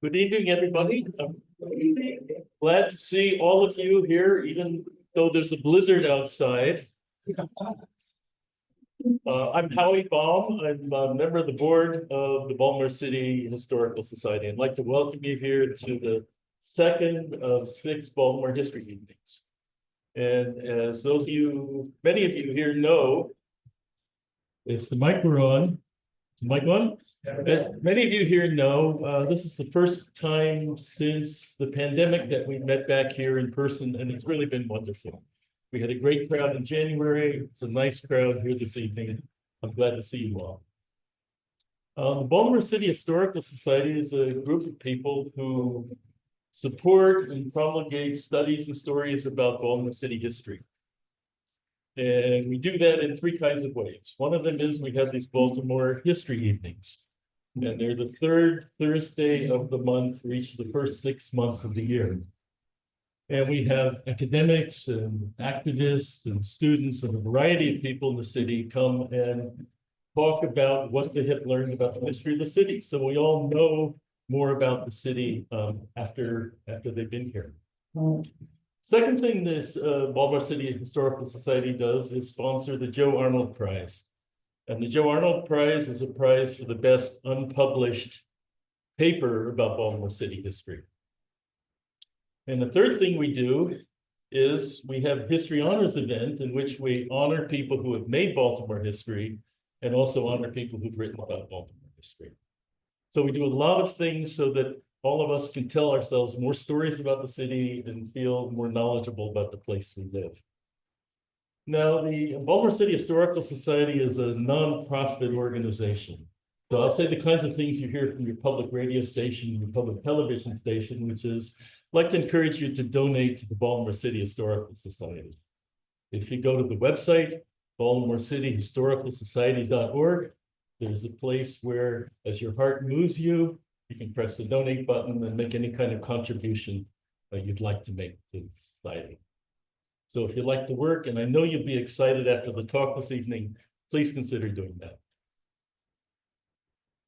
Good evening, everybody. I'm glad to see all of you here, even though there's a blizzard outside. I'm Howie Baum. I'm a member of the board of the Baltimore City Historical Society. I'd like to welcome you here to the second of 6 Baltimore History Evenings. And as many of you here know, if the mic were on, is the mic on? As many of you here know, this is the first time since the pandemic that we met back here in person, and it's really been wonderful. We had a great crowd in January. It's a nice crowd here this evening. I'm glad to see you all. The Baltimore City Historical Society is a group of people who support and promulgate studies and stories about Baltimore City history. And we do that in 3 kinds of ways. One of them is we have these Baltimore History Evenings. And they're the 3rd Thursday of the month for each of the first 6 months of the year. And we have academics and activists and students and a variety of people in the city come and talk about what they have learned about the history of the city. So we all know more about the city after they've been here. Second thing this Baltimore City Historical Society does is sponsor the Joe Arnold Prize. And the Joe Arnold Prize is a prize for the best unpublished paper about Baltimore City history. And the third thing we do is we have a History Honors event in which we honor people who have made Baltimore history and also honor people who've written about Baltimore history. So we do a lot of things so that all of us can tell ourselves more stories about the city and feel more knowledgeable about the place we live. Now, the Baltimore City Historical Society is a nonprofit organization. So I'll say the kinds of things you hear from your public radio station, your public television station, which is, I'd like to encourage you to donate to the Baltimore City Historical Society. If you go to the website, baltimorecityhistoricalsociety.org, there's a place where, as your heart moves you, you can press the donate button and make any kind of contribution that you'd like to make to the society. So if you like the work, and I know you'll be excited after the talk this evening, please consider doing that.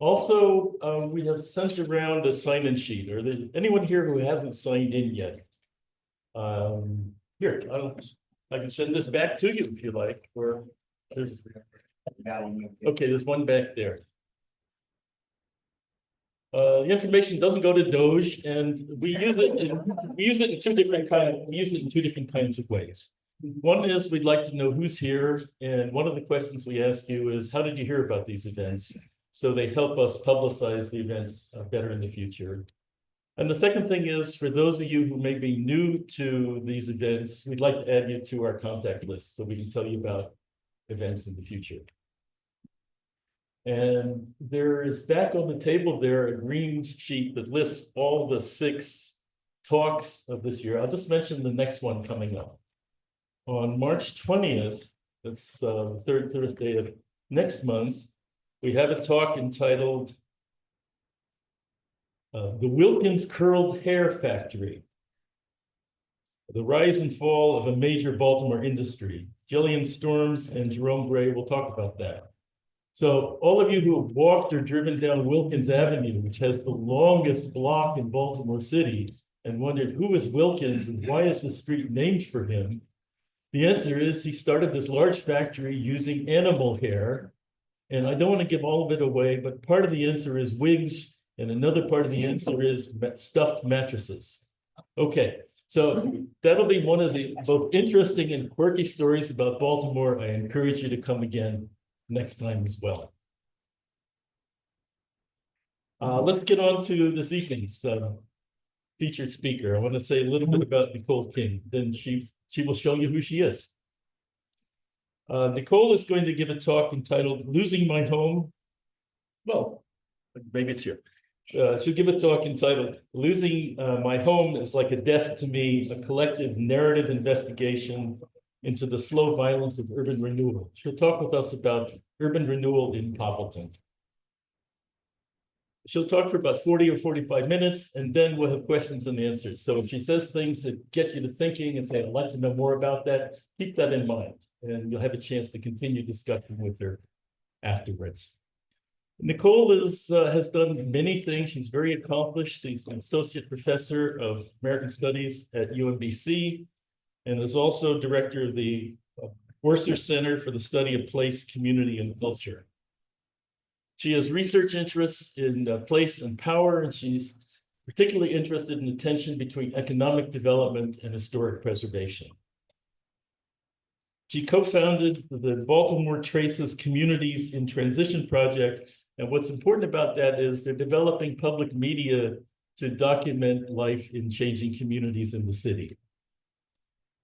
Also, we have sent around a sign-in sheet. Are there anyone here who hasn't signed in yet? Here, I can send this back to you if you like. Or okay, there's one back there. The information doesn't go to Doge, and we use it in two different kinds of ways. One is we'd like to know who's here, and one of the questions we ask you is, how did you hear about these events? So they help us publicize the events better in the future. And the second thing is, for those of you who may be new to these events, we'd like to add you to our contact list so we can tell you about events in the future. And there is back on the table there a green sheet that lists all the 6 talks of this year. I'll just mention the next one coming up. On March 20th, that's the 3rd Thursday of next month, we have a talk entitled The Wilkins Curled Hair Factory, The Rise and Fall of a Major Baltimore Industry. Jillian Storms and Jerome Gray will talk about that. So all of you who have walked or driven down Wilkins Avenue, which has the longest block in Baltimore City, and wondered who is Wilkins and why is the street named for him, the answer is he started this large factory using animal hair. And I don't want to give all of it away, but part of the answer is wigs, and another part of the answer is stuffed mattresses. Okay, so that'll be one of the both interesting and quirky stories about Baltimore. I encourage you to come again next time as well. Let's get on to this evening's featured speaker. I want to say a little bit about Nicole King, then she will show you who she is. Nicole is going to give a talk entitled Losing My Home. Well, maybe it's here. She'll give a talk entitled Losing My Home is Like a Death to Me, a collective narrative investigation into the slow violence of urban renewal. She'll talk with us about urban renewal in Poppleton. She'll talk for about 40 or 45 minutes, and then we'll have questions and answers. So if she says things that get you to thinking and say, I'd like to know more about that, keep that in mind, and you'll have a chance to continue discussion with her afterwards. Nicole has done many things. She's very accomplished. She's an associate professor of American Studies at UMBC and is also director of the Worcester Center for the Study of Place, Community, and Culture. She has research interests in place and power, and she's particularly interested in the tension between economic development and historic preservation. She co-founded the Baltimore Traces Communities in Transition project. And what's important about that is they're developing public media to document life in changing communities in the city.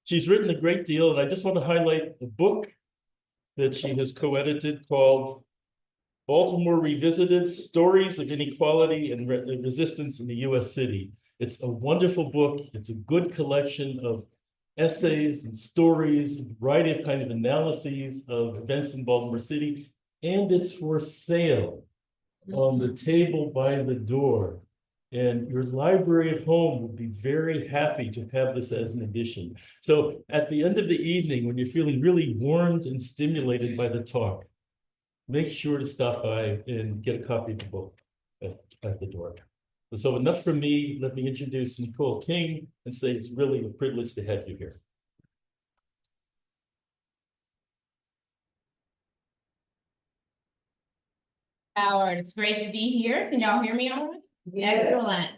She's written a great deal, and I just want to highlight a book that she has co-edited called Baltimore Revisited: Stories of Inequality and Resistance in the U.S. City. It's a wonderful book. It's a good collection of essays and stories, a variety of kind of analyses of events in Baltimore City, and it's for sale on the table by the door. And your library at home will be very happy to have this as an addition. So at the end of the evening, when you're feeling really warmed and stimulated by the talk, make sure to stop by and get a copy of the book at the door. So enough from me. Let me introduce Nicole King and say it's really a privilege to have you here. Howard, it's great to be here. Can y'all hear me all right? Yeah. Excellent.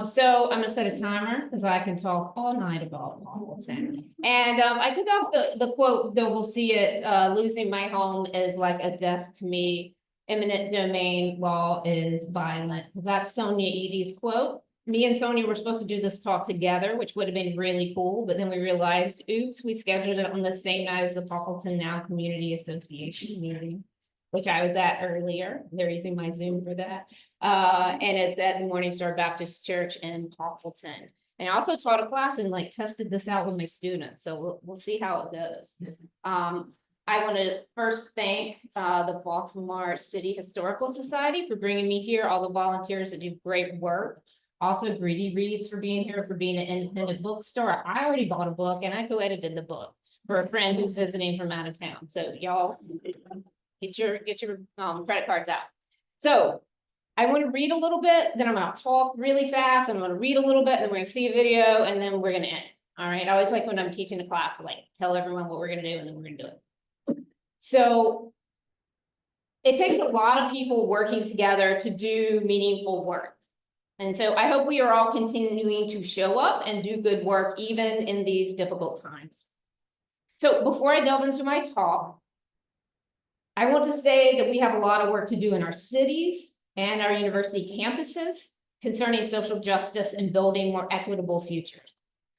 So I'm gonna set a timer because I can talk all night about Hamilton. And I took off the quote, though we'll see it, losing my home is like a death to me. Eminent domain law is violent. That's Sonia Edie's quote. Me and Sonia were supposed to do this talk together, which would have been really cool, but then we realized, oops, we scheduled it on the same night as the Poppleton Now Community Association meeting, which I was at earlier. They're using my Zoom for that. And it's at the Morning Star Baptist Church in Poppleton. And I also taught a class and like tested this out with my students. So we'll see how it goes. I want to first thank the Baltimore City Historical Society for bringing me here, all the volunteers that do great work. Also Greedy Reads for being here, for being an independent bookstore. I already bought a book and I co-edited the book for a friend who's visiting from out of town. So y'all get your credit cards out. So I want to read a little bit, then I'm going to talk really fast, and I'm going to read a little bit, and then we're going to see a video, and then we're going to end. All right. I always like when I'm teaching a class, like tell everyone what we're going to do, and then we're going to do it. So it takes a lot of people working together to do meaningful work. And so I hope we are all continuing to show up and do good work, even in these difficult times. So before I delve into my talk, I want to say that we have a lot of work to do in our cities and our university campuses concerning social justice and building more equitable futures.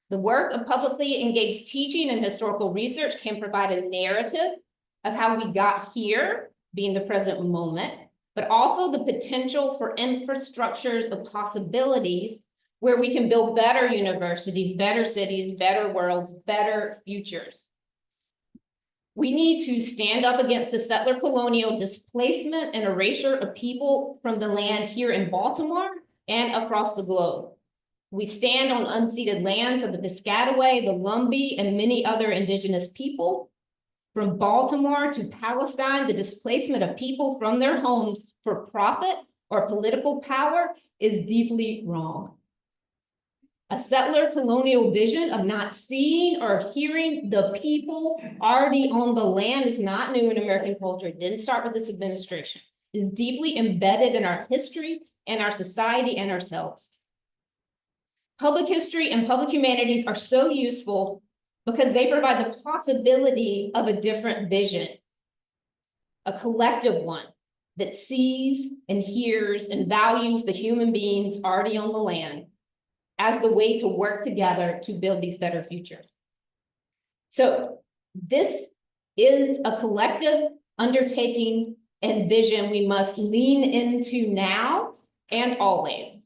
The work of publicly engaged teaching and historical research can provide a narrative of how we got here, being the present moment, but also the potential for infrastructures of possibilities where we can build better universities, better cities, better worlds, better futures. We need to stand up against the settler colonial displacement and erasure of people from the land here in Baltimore and across the globe. We stand on unceded lands of the Piscataway, the Lumbee, and many other indigenous people. From Baltimore to Palestine, the displacement of people from their homes for profit or political power is deeply wrong. A settler colonial vision of not seeing or hearing the people already on the land is not new in American culture. It didn't start with this administration. It is deeply embedded in our history and our society and ourselves. Public history and public humanities are so useful because they provide the possibility of a different vision, a collective one that sees and hears and values the human beings already on the land as the way to work together to build these better futures. So this is a collective undertaking and vision we must lean into now and always.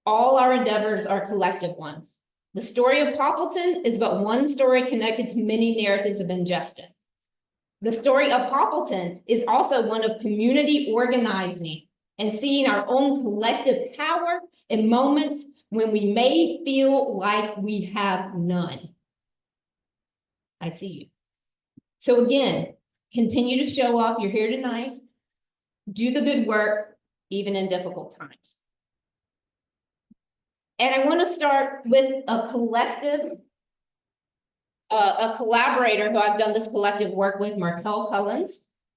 All our endeavors are collective ones. The story of Poppleton is but one story connected to many narratives of injustice. The story of Poppleton is also one of community organizing and seeing our own collective power in moments when we may feel like we have none. I see you. So again, continue to show up. You're here tonight. do the good work, even in difficult times. And I want to start with a collective, a collaborator who I've done this collective work with, Nicole,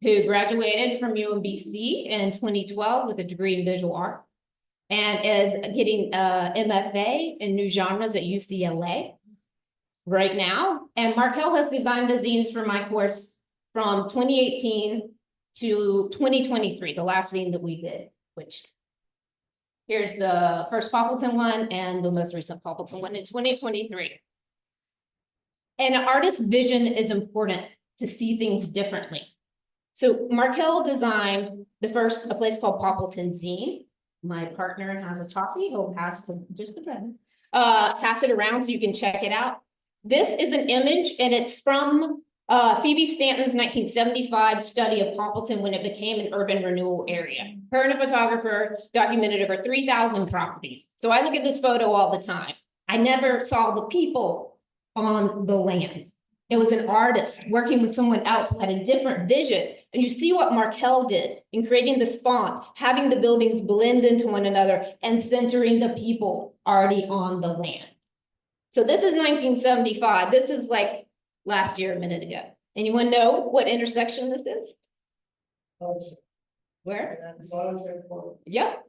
who graduated from UMBC in 2012 with a degree in visual art and is getting MFA in new genres at UCLA right now. And Markel has designed the zines for my course from 2018 to 2023, the last zine that we did, which here's the first Poppleton one and the most recent Poppleton one in 2023. And an artist's vision is important to see things differently. So Markel designed a place called Poppleton Zine. My partner has a copy. He'll pass pass it around so you can check it out. This is an image, and it's from Phoebe Stanton's 1975 study of Poppleton when it became an urban renewal area. Her and a photographer documented over 3,000 properties. So I look at this photo all the time. I never saw the people on the land. It was an artist working with someone else who had a different vision. And you see what Markel did in creating this font, having the buildings blend into one another and centering the people already on the land. So this is 1975. This is like last year, a minute ago. Anyone know what intersection this is? Where? Yep.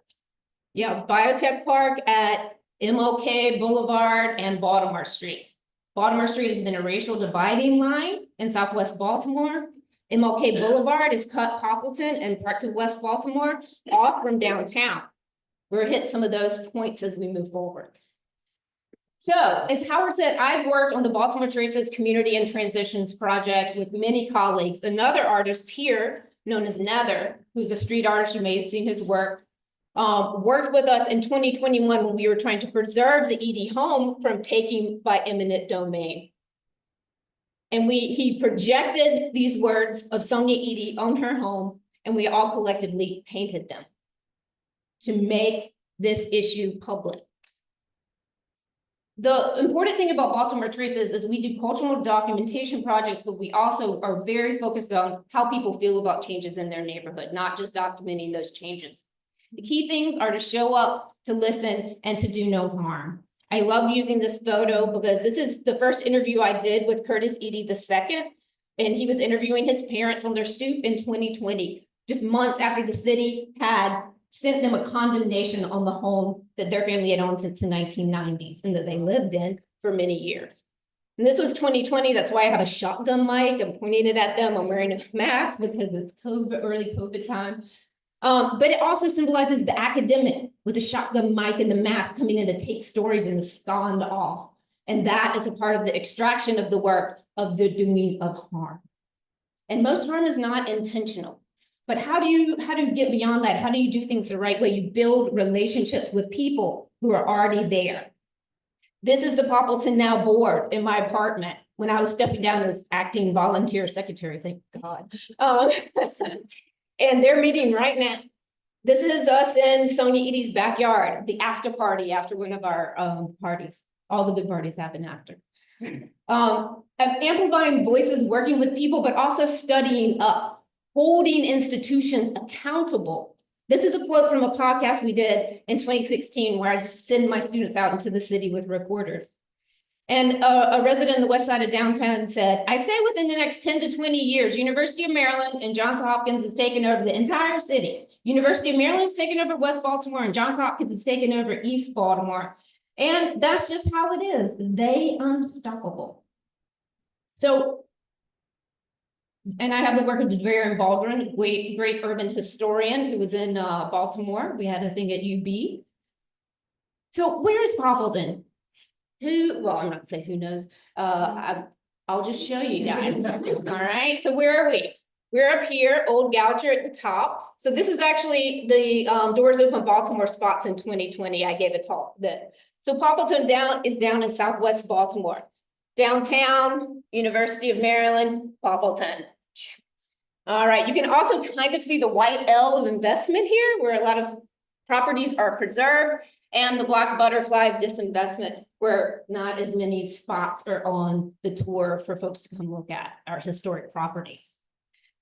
Yeah, Biotech Park at MLK Boulevard and Baltimore Street. Baltimore Street has been a racial dividing line in Southwest Baltimore. MLK Boulevard has cut Poppleton and parts of West Baltimore off from downtown. We'll hit some of those points as we move forward. So, as Howard said, I've worked on the Baltimore Traces Community and Transitions Project with many colleagues. Another artist here, known as Nether, who's a street artist, you may have seen his work, worked with us in 2021 when we were trying to preserve the Edie home from taking by eminent domain. And he projected these words of Sonia Edie on her home, and we all collectively painted them to make this issue public. The important thing about Baltimore Traces is we do cultural documentation projects, but we also are very focused on how people feel about changes in their neighborhood, not just documenting those changes. The key things are to show up, to listen, and to do no harm. I love using this photo because this is the first interview I did with Curtis Edie II, and he was interviewing his parents on their stoop in 2020, just months after the city had sent them a condemnation on the home that their family had owned since the 1990s and that they lived in for many years. And this was 2020, that's why I have a shotgun mic. I'm pointing it at them. I'm wearing a mask because it's early COVID time. But it also symbolizes the academic with the shotgun mic and the mask coming in to take stories and to scond off. And that is a part of the extraction of the work of the doing of harm. And most harm is not intentional. But how do you get beyond that? How do you do things the right way? You build relationships with people who are already there. This is the Poppleton Now board in my apartment when I was stepping down as acting volunteer secretary, thank God. And they're meeting right now. This is us in Sonia Edie's backyard, the after party after one of our parties. All the good parties happen after. Amplifying voices, working with people, but also studying up. Holding institutions accountable. This is a quote from a podcast we did in 2016 where I just send my students out into the city with recorders. And a resident in the west side of downtown said, I say within the next 10 to 20 years, University of Maryland and Johns Hopkins is taking over the entire city. University of Maryland is taking over West Baltimore and Johns Hopkins is taking over East Baltimore. And that's just how it is. They unstoppable. So, and I have the work of Devarian Baldwin, great urban historian who was in Baltimore. We had a thing at UB. So where is Poppleton? Well, I'm not gonna say who knows. I'll just show you guys. All right, so where are we? We're up here, Old Goucher at the top. So this is actually the Doors Open Baltimore spots in 2020. I gave a talk then. So Poppleton is down in Southwest Baltimore. Downtown, University of Maryland, Poppleton. All right, you can also kind of see the white L of investment here, where a lot of properties are preserved, and the black butterfly of disinvestment, where not as many spots are on the tour for folks to come look at our historic properties.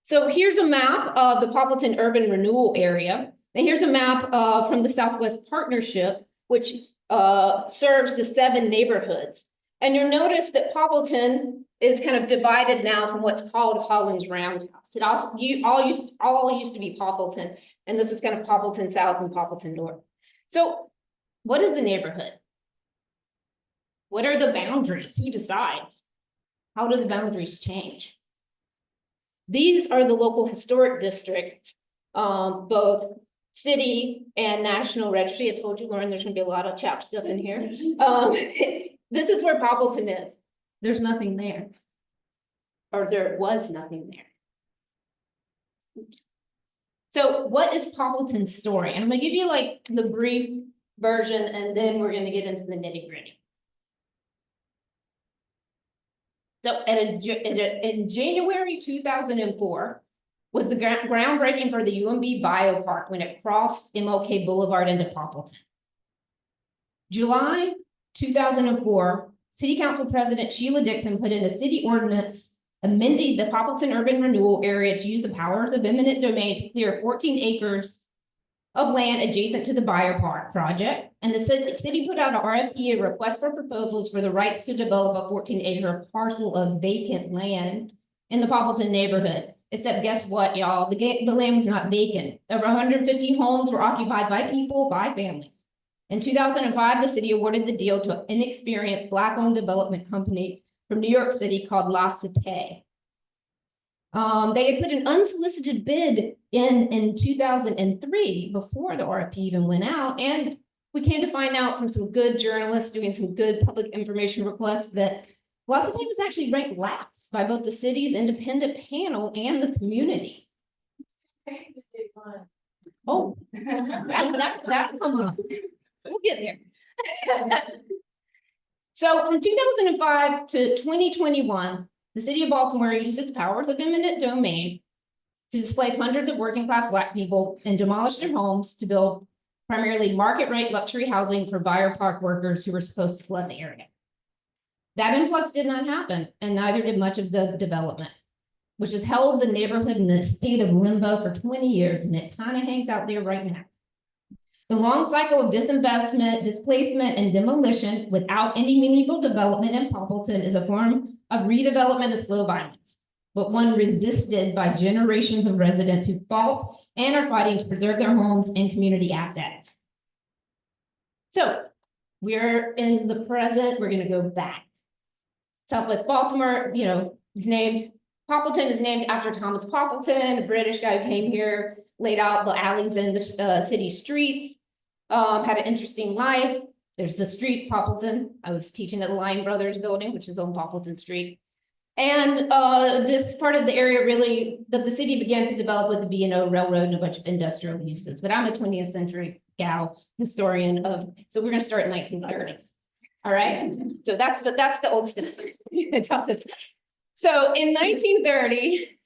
So here's a map of the Poppleton Urban Renewal area. And here's a map from the Southwest Partnership, which serves the 7 neighborhoods. And you'll notice that Poppleton is kind of divided now from what's called Holland's Roundhouse. It all used to be Poppleton, and this is kind of Poppleton South and Poppleton North. So what is a neighborhood? What are the boundaries? Who decides? How do the boundaries change? These are the local historic districts, both city and national registry. I told you, Lauren, there's gonna be a lot of chap stuff in here. This is where Poppleton is. There's nothing there. Or there was nothing there. Oops. So what is Poppleton's story? And I'm gonna give you like the brief version, and then we're gonna get into the nitty-gritty. So in January 2004 was the groundbreaking for the UMB Biopark when it crossed MLK Boulevard into Poppleton. July 2004, City Council President Sheila Dixon put in a city ordinance amending the Poppleton Urban Renewal area to use the powers of eminent domain to clear 14 acres of land adjacent to the Biopark project. And the city put out an RFP, a request for proposals for the rights to develop a 14-acre parcel of vacant land in the Poppleton neighborhood. Except guess what, y'all? The land was not vacant. Over 150 homes were occupied by people, by families. In 2005, the city awarded the deal to an inexperienced Black-owned development company from New York City called La Cité. They had put an unsolicited bid in 2003 before the RFP even went out, and we came to find out from some good journalists doing some good public information requests that La Cité was actually ranked last by both the city's independent panel and the community. Oh, that come up. We'll get there. So from 2005 to 2021, the city of Baltimore used its powers of eminent domain to displace hundreds of working class Black people and demolish their homes to build primarily market rate luxury housing for Biopark workers who were supposed to flood the area. That influx did not happen, and neither did much of the development, which has held the neighborhood in a state of limbo for 20 years, and it kind of hangs out there right now. The long cycle of disinvestment, displacement, and demolition without any meaningful development in Poppleton is a form of redevelopment of slow violence, but one resisted by generations of residents who fought and are fighting to preserve their homes and community assets. So we're in the present, we're gonna go back. Southwest Baltimore, is named, Poppleton is named after Thomas Poppleton, a British guy who came here, laid out the alleys in the city streets, had an interesting life. There's the street Poppleton. I was teaching at the Lyon Brothers building, which is on Poppleton Street. And this part of the area really, that the city began to develop with the B&O Railroad and a bunch of industrial uses. But I'm a 20th century gal historian so we're gonna start in 1930s. All right, so that's the old stuff. So in 1930,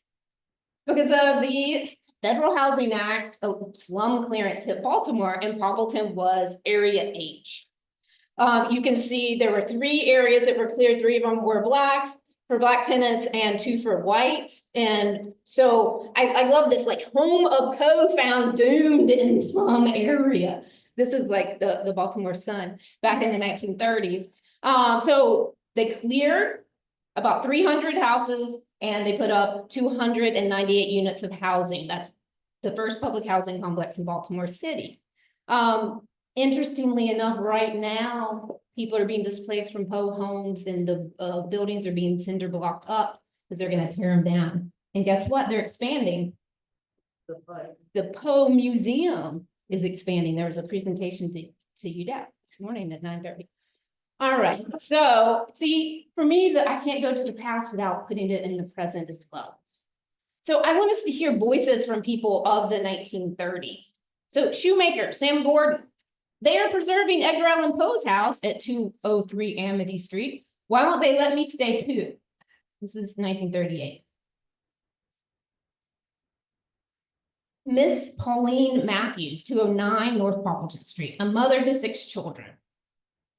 because of the Federal Housing Act, slum clearance hit Baltimore, and Poppleton was Area H. You can see there were 3 areas that were cleared. 3 of them were Black, for Black tenants, and 2 for white. And so I love this, like, home of Poe found doomed in slum area. This is like the Baltimore Sun back in the 1930s. So they cleared about 300 houses, and they put up 298 units of housing. That's the first public housing complex in Baltimore City. Interestingly enough, right now, people are being displaced from Poe homes, and the buildings are being cinder blocked up because they're going to tear them down. And guess what? They're expanding. The Poe Museum is expanding. There was a presentation to UDEP this morning at 9:30. All right, so see, for me, I can't go to the past without putting it in the present as well. So I want us to hear voices from people of the 1930s. So shoemaker, Sam Gordon, they are preserving Edgar Allan Poe's house at 203 Amity Street. Why won't they let me stay too? This is 1938. Miss Pauline Matthews, 209 North Poppleton Street, a mother to 6 children.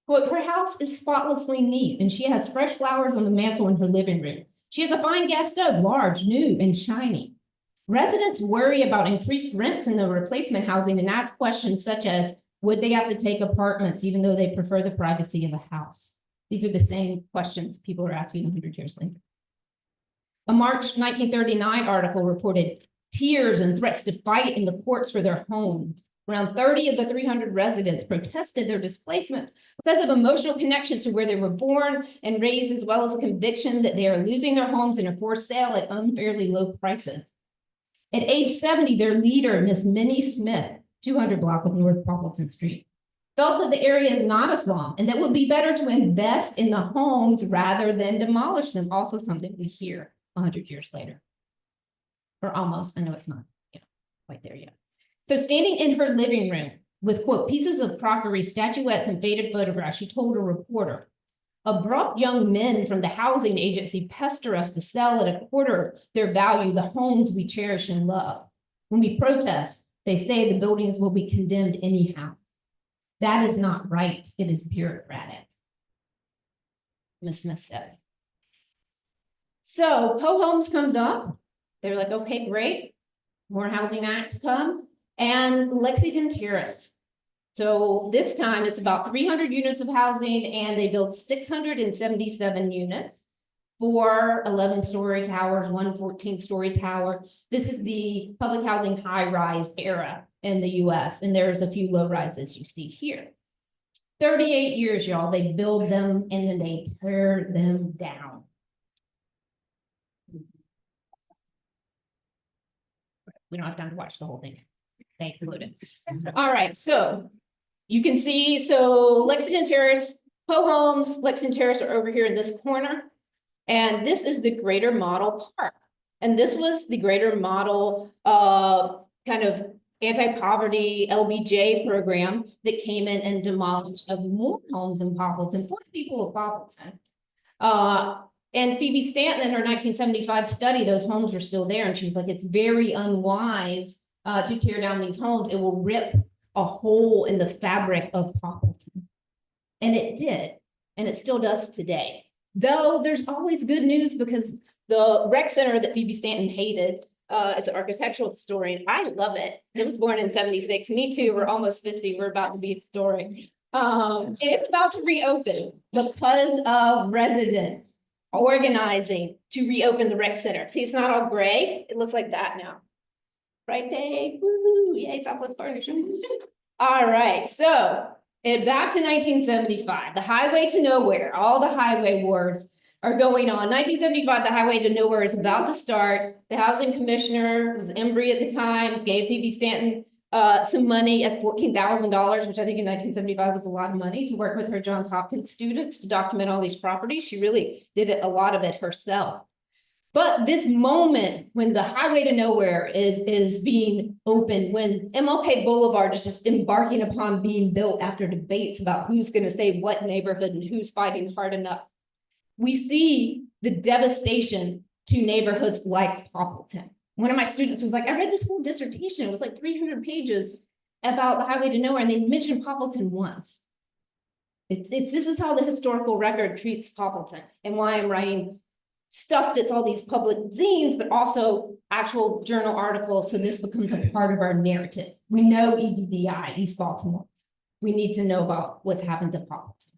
Quote, her house is spotlessly neat, and she has fresh flowers on the mantle in her living room. She has a fine gas stove, large, new, and shiny. Residents worry about increased rents in the replacement housing and ask questions such as, would they have to take apartments even though they prefer the privacy of a house? These are the same questions people are asking 100 years later. A March 1939 article reported tears and threats to fight in the courts for their homes. Around 30 of the 300 residents protested their displacement because of emotional connections to where they were born and raised, as well as a conviction that they are losing their homes and are for sale at unfairly low prices. At age 70, their leader, Miss Minnie Smith, 200 block of North Poppleton Street, felt that the area is not a slum and that it would be better to invest in the homes rather than demolish them. Also something we hear 100 years later. Or almost, I know it's not quite there yet. So standing in her living room with, quote, pieces of crockery, statuettes, and faded photographs, she told a reporter, abrupt young men from the housing agency pester us to sell at a quarter their value the homes we cherish and love. When we protest, they say the buildings will be condemned anyhow. That is not right. It is bureaucratic, Ms. Smith says. So Homes comes up. They're like, okay, great. More housing acts come. And Lexington Terrace. So this time it's about 300 units of housing, and they built 677 units, 4 11-story towers, 1 14-story tower. This is the public housing high-rise era in the US, and there's a few low-rises you see here. 38 years, y'all, they build them and then they tear them down. We don't have time to watch the whole thing. They included. All right, so you can see, so Lexington Terrace, Homes, Lexington Terrace are over here in this corner. And this is the Greater Model Park. And this was the Greater Model kind of anti-poverty LBJ program that came in and demolished more homes in Poppleton for the people of Poppleton. And Phoebe Stanton in her 1975 study, those homes were still there. And she was like, it's very unwise to tear down these homes. It will rip a hole in the fabric of Poppleton. And it did. And it still does today. Though there's always good news, because the rec center that Phoebe Stanton hated as an architectural historian, I love it. It was born in 76. Me too. We're almost 50. We're about to be historic. It's about to reopen because of residents organizing to reopen the rec center. See, it's not all gray. It looks like that now. Right, Dave? Woo-hoo. Yay, Southwest Partnership. All right, so back to 1975, the highway to nowhere, all the highway wars are going on. 1975, the highway to nowhere is about to start. The housing commissioner was Embry at the time, gave Phoebe Stanton some money at $14,000, which I think in 1975 was a lot of money, to work with her Johns Hopkins students to document all these properties. She really did a lot of it herself. But this moment when the highway to nowhere is being opened, when MLK Boulevard is just embarking upon being built after debates about who's going to say what neighborhood and who's fighting hard enough, we see the devastation to neighborhoods like Poppleton. One of my students was like, I read this whole dissertation. It was like 300 pages about the highway to nowhere, and they mentioned Poppleton once. This is how the historical record treats Poppleton, and why I'm writing stuff that's all these public zines, but also actual journal articles, so this becomes a part of our narrative. We know EBDI, East Baltimore. We need to know about what's happened to Poppleton.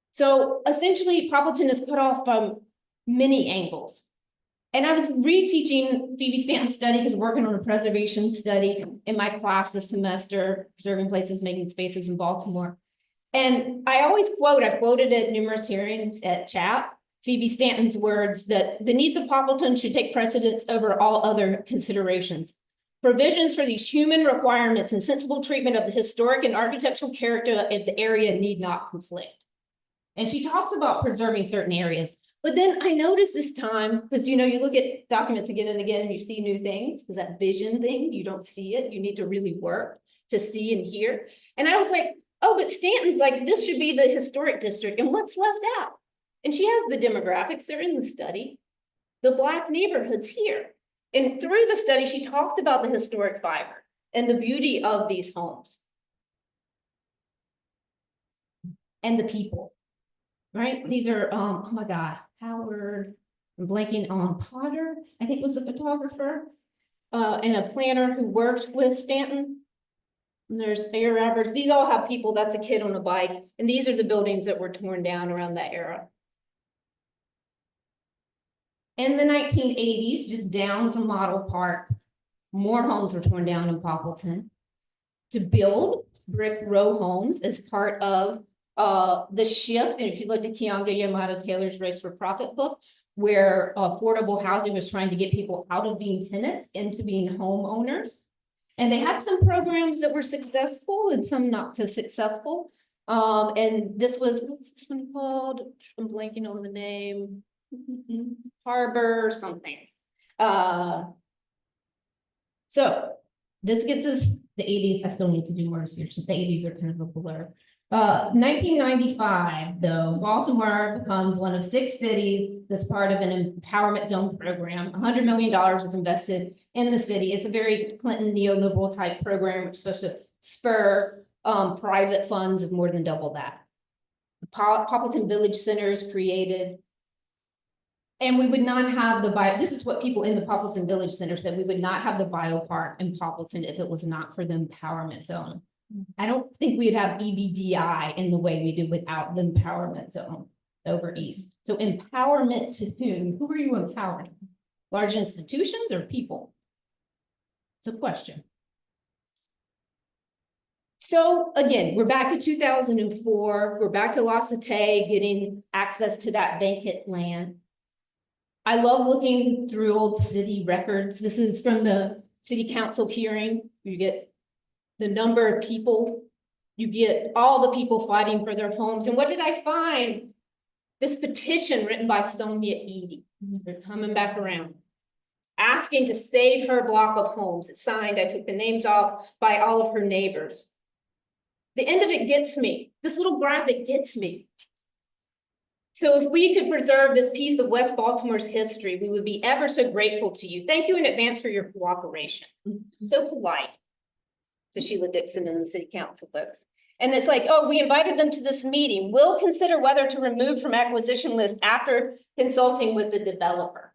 So essentially, Poppleton is cut off from many angles. And I was reteaching Phoebe Stanton's study because working on a preservation study in my class this semester, preserving places, making spaces in Baltimore. And I always quote, I've quoted at numerous hearings at CHAP, Phoebe Stanton's words that the needs of Poppleton should take precedence over all other considerations. Provisions for these human requirements and sensible treatment of the historic and architectural character of the area need not conflict. And she talks about preserving certain areas. But then I noticed this time, because you look at documents again and again and you see new things, because that vision thing, you don't see it. You need to really work to see and hear. And I was like, oh, but Stanton's like, this should be the historic district. And what's left out? And she has the demographics, they're in the study, the Black neighborhoods here. And through the study, she talked about the historic fiber and the beauty of these homes. And the people, right? These are, oh my God, Howard, I'm blanking on Potter, I think was the photographer, and a planner who worked with Stanton. And there's Air Roberts. These all have people, that's a kid on a bike. And these are the buildings that were torn down around that era. In the 1980s, just down from Model Park, more homes were torn down in Poppleton to build brick row homes as part of the shift. And if you look at Keonga Yamada Taylor's Race for Profit book, where affordable housing was trying to get people out of being tenants into being homeowners. And they had some programs that were successful and some not so successful. And this was, what's this one called? I'm blanking on the name. Harbor something. So this gets us the 80s. I still need to do more research. The 80s are kind of a blur. 1995, though, Baltimore becomes one of 6 cities that's part of an empowerment zone program. $100 million was invested in the city. It's a very Clinton neoliberal type program, which is supposed to spur private funds of more than double that. The Poppleton Village Center is created. And we would not have the this is what people in the Poppleton Village Center said, we would not have the biopark in Poppleton if it was not for the empowerment zone. I don't think we'd have EBDI in the way we do without the empowerment zone over east. So empowerment to whom? Who are you empowering? Large institutions or people? It's a question. So again, we're back to 2004. We're back to La Cité getting access to that vacant land. I love looking through old city records. This is from the city council hearing. You get the number of people, you get all the people fighting for their homes. And what did I find? This petition written by Sonia Edie. They're coming back around, asking to save her block of homes. It's signed, I took the names off, by all of her neighbors. The end of it gets me. This little graphic gets me. So if we could preserve this piece of West Baltimore's history, we would be ever so grateful to you. Thank you in advance for your cooperation. So polite. To Sheila Dixon and the city council folks. And it's like, oh, we invited them to this meeting. We'll consider whether to remove from acquisition list after consulting with the developer.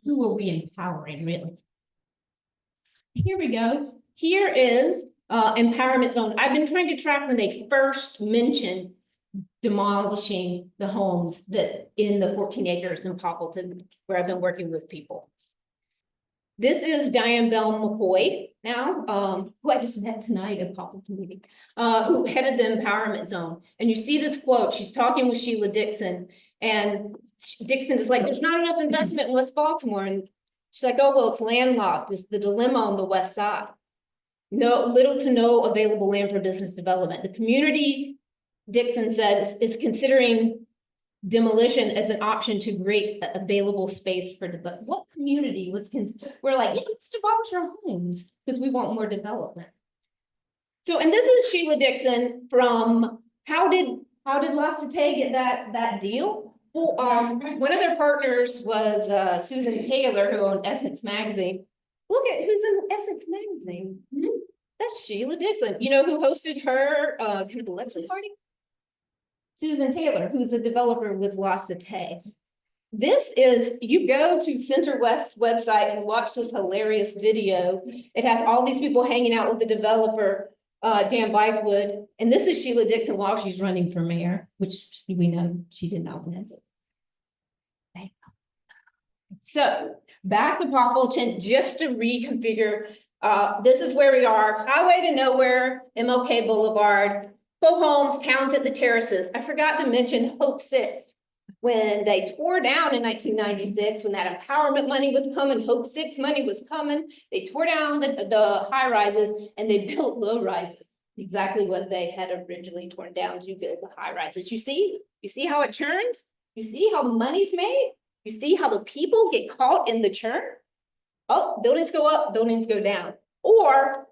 Who will we empowering, really? Here we go. Here is empowerment zone. I've been trying to track when they first mentioned demolishing the homes that in the 14 acres in Poppleton, where I've been working with people. This is Diane Bell McCoy now, who I just met tonight at Poppleton meeting, who headed the empowerment zone. And you see this quote, she's talking with Sheila Dixon, and Dixon is like, there's not enough investment in West Baltimore. And she's like, oh, well, it's landlocked. It's the dilemma on the west side. No, little to no available land for business development. The community, Dixon says, is considering demolition as an option to create available space for development. What community was, we're like, yeah, let's demolish our homes because we want more development. So, and this is Sheila Dixon from, how did La Cité get that deal? Well, one of their partners was Susan Taylor, who owned Essence Magazine. Look at who's in Essence Magazine. That's Sheila Dixon. You know who hosted her kind of election party? Susan Taylor, who's a developer with La Cité. This is, you go to Center West website and watch this hilarious video. It has all these people hanging out with the developer, Dan Bythewood. And this is Sheila Dixon while she's running for mayor, which we know she did not win. So back to Poppleton, just to reconfigure. This is where we are. Highway to nowhere, MLK Boulevard. Faux homes, towns at the terraces. I forgot to mention Hope 6. When they tore down in 1996, when that empowerment money was coming, Hope 6 money was coming, they tore down the high rises and they built low rises. Exactly what they had originally torn down to build the high rises. You see how it churns? You see how the money's made? You see how the people get caught in the churn? Oh, buildings go up, buildings go down. Or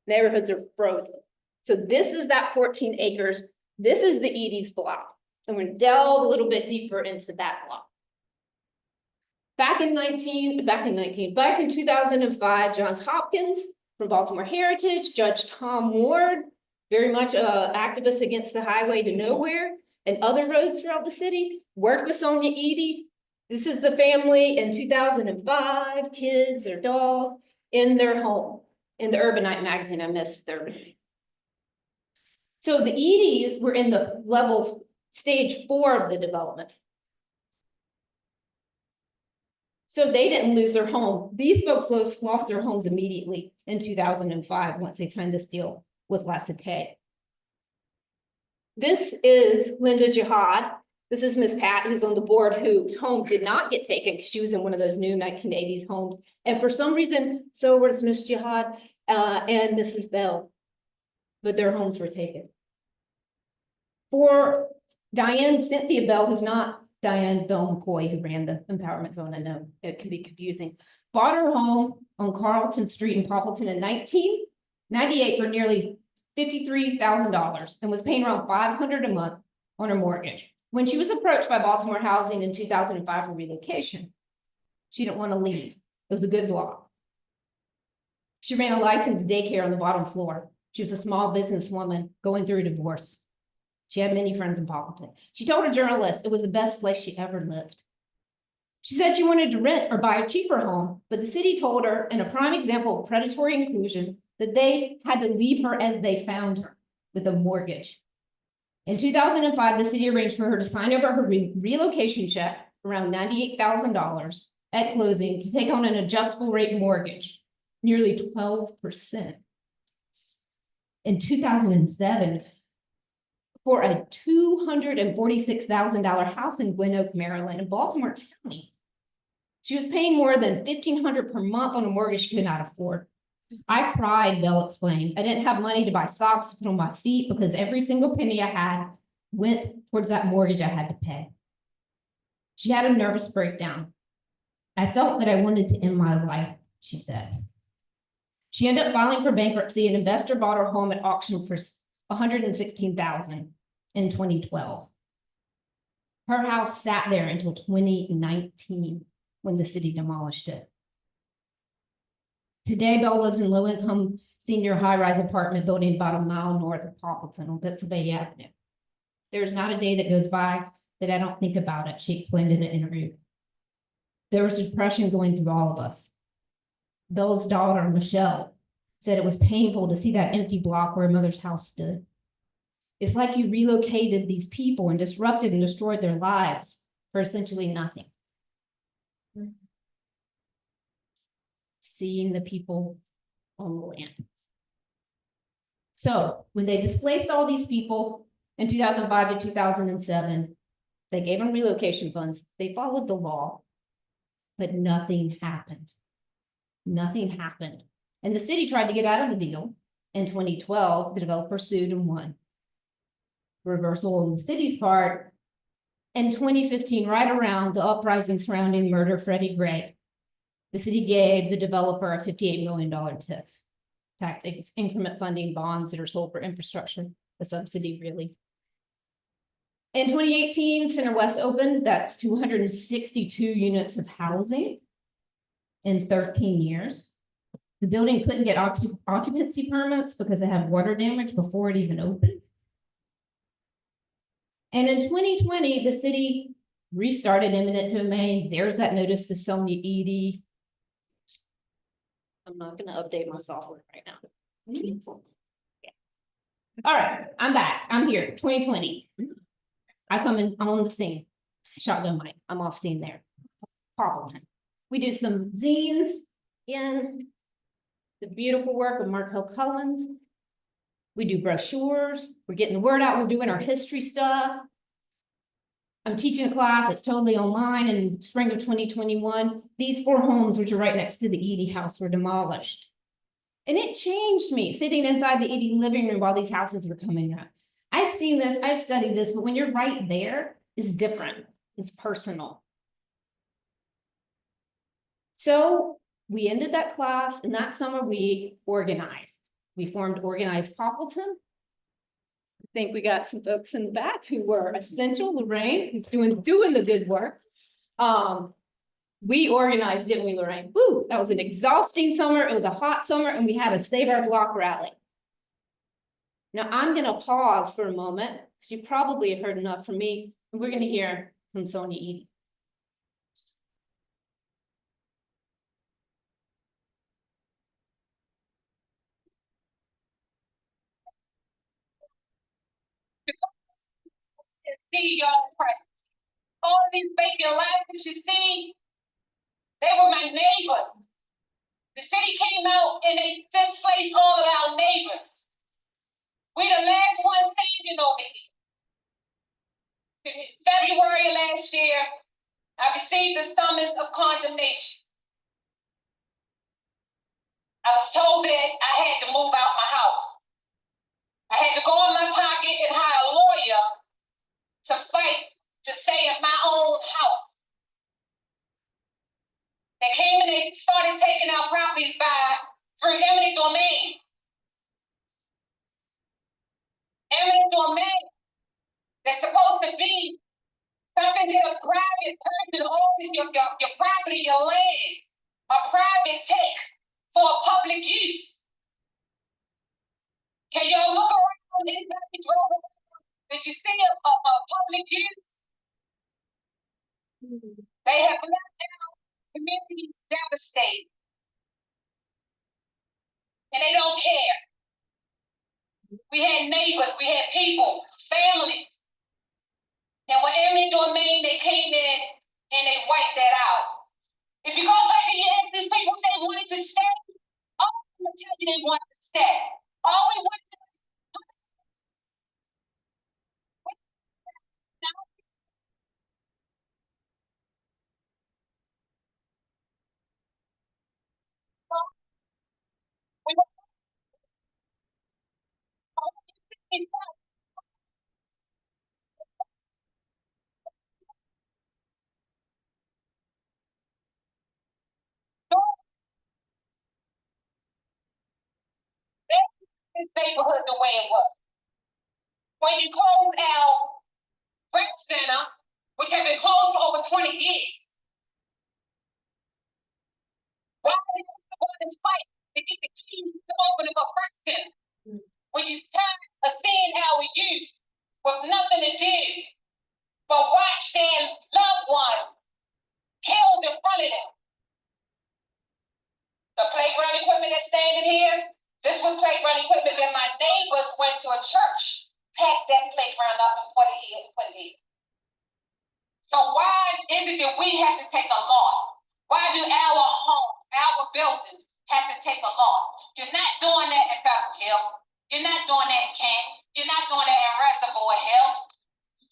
neighborhoods are frozen. So this is that 14 acres. This is the Edie's block. And we're gonna delve a little bit deeper into that block. Back in 2005, Johns Hopkins from Baltimore Heritage, Judge Tom Ward, very much an activist against the highway to nowhere and other roads throughout the city, worked with Sonia Edie This is the family in 2005, kids or dog in their home. In the Urbanite magazine, I missed the Urbanite. So the Eddies were in the level stage 4 of the development. So they didn't lose their home. These folks lost their homes immediately in 2005 once they signed this deal with La Cité. This is Linda Jihad. This is Miss Pat, who's on the board, whose home did not get taken because she was in one of those new 1980s homes. And for some reason, so was Miss Jihad and Mrs. Bell, but their homes were taken. For Diane Cynthia Bell, who's not Diane Bell McCoy, who ran the empowerment zone, I know it can be confusing, bought her home on Carlton Street in Poppleton in 1998 for nearly $53,000 and was paying around $500 a month on her mortgage. When she was approached by Baltimore Housing in 2005 for relocation, she didn't want to leave. It was a good block. She ran a licensed daycare on the bottom floor. She was a small businesswoman going through a divorce. She had many friends in Poppleton. She told a journalist it was the best place she ever lived. She said she wanted to rent or buy a cheaper home, but the city told her, in a prime example of predatory inclusion, that they had to leave her as they found her, with a mortgage. In 2005, the city arranged for her to sign over her relocation check, around $98,000 at closing, to take on an adjustable rate mortgage, nearly 12%. In 2007, for a $246,000 house in Gwen Oak, Maryland, in Baltimore County. She was paying more than $1,500 per month on a mortgage she could not afford. I cried, Belle explained. I didn't have money to buy socks to put on my feet because every single penny I had went towards that mortgage I had to pay. She had a nervous breakdown. I felt that I wanted to end my life, she said. She ended up filing for bankruptcy. An investor bought her home at auction for $116,000 in 2012. Her house sat there until 2019 when the city demolished it. Today, Belle lives in low-income senior high-rise apartment building about a mile north of Poppleton on Pennsylvania Avenue. There's not a day that goes by that I don't think about it, she explained in an interview. There was depression going through all of us. Belle's daughter, Michelle, said it was painful to see that empty block where her mother's house stood. It's like you relocated these people and disrupted and destroyed their lives for essentially nothing. Seeing the people on the land. So when they displaced all these people in 2005 to 2007, they gave them relocation funds. They followed the law, but nothing happened. Nothing happened. And the city tried to get out of the deal. In 2012, the developer sued and won. Reversal on the city's part. In 2015, right around the uprising surrounding the murder of Freddie Gray, the city gave the developer a $58 million TIF, tax increment funding bonds that are sold for infrastructure, a subsidy really. In 2018, Center West opened. That's 262 units of housing in 13 years. The building couldn't get occupancy permits because it had water damage before it even opened. And in 2020, the city restarted eminent domain. There's that notice to Sonia Edie. I'm not going to update my software right now. Yeah. All right, I'm back. I'm here, 2020. I come in, I'm on the scene. Shotgun mic, I'm off scene there. Poppleton. We do some zines in the beautiful work of Markel Cullens. We do brochures. We're getting the word out. We're doing our history stuff. I'm teaching a class that's totally online in spring of 2021. These 4 homes, which are right next to the Edie house, were demolished. And it changed me sitting inside the Edie living room while these houses were coming up. I've seen this, I've studied this, but when you're right there, it's different. It's personal. So we ended that class, and that summer we organized. We formed Organized Poppleton. I think we got some folks in the back who were essential. Lorraine, who's doing the good work. We organized, didn't we, Lorraine? Woo, that was an exhausting summer. It was a hot summer, and we had a Save Our Block rally. Now I'm gonna pause for a moment, because you probably heard enough from me, and we're gonna hear from Sonia Edie. see y'all present. All of these vacant lots that you see, they were my neighbors. The city came out and they displaced all of our neighbors. We the last ones standing over here. In February of last year, I received the summons of condemnation. I was told that I had to move out my house. I had to go in my pocket and hire a lawyer to fight to stay in my own house. They came and they started taking out properties through eminent domain. Eminent domain that's supposed to be something that a private person owns your property, your land, a private take for public use. Can y'all look around and drove around? Did you see a public use? They have left our community devastated. And they don't care. We had neighbors, we had people, families. And when eminent domain, they came in and they wiped that out. If you go back and you ask these people if they wanted to stay, all of them will tell you they wanted to stay. All we wanted to do this neighborhood the way it was. When you close our rec center, which had been closed for over 20 years, why did you go and fight to get the keys to open up a rec center? When you tired of seeing our youth with nothing to do but watch their loved ones killed in front of them. The playground equipment that's standing here, this was playground equipment that my neighbors went to a church, packed that playground up and put it here. So why is it that we have to take a loss? Why do our homes, our buildings have to take a loss? You're not doing that in Federal Hill. You're not doing that in Kent. You're not doing that in Reservoir Hill.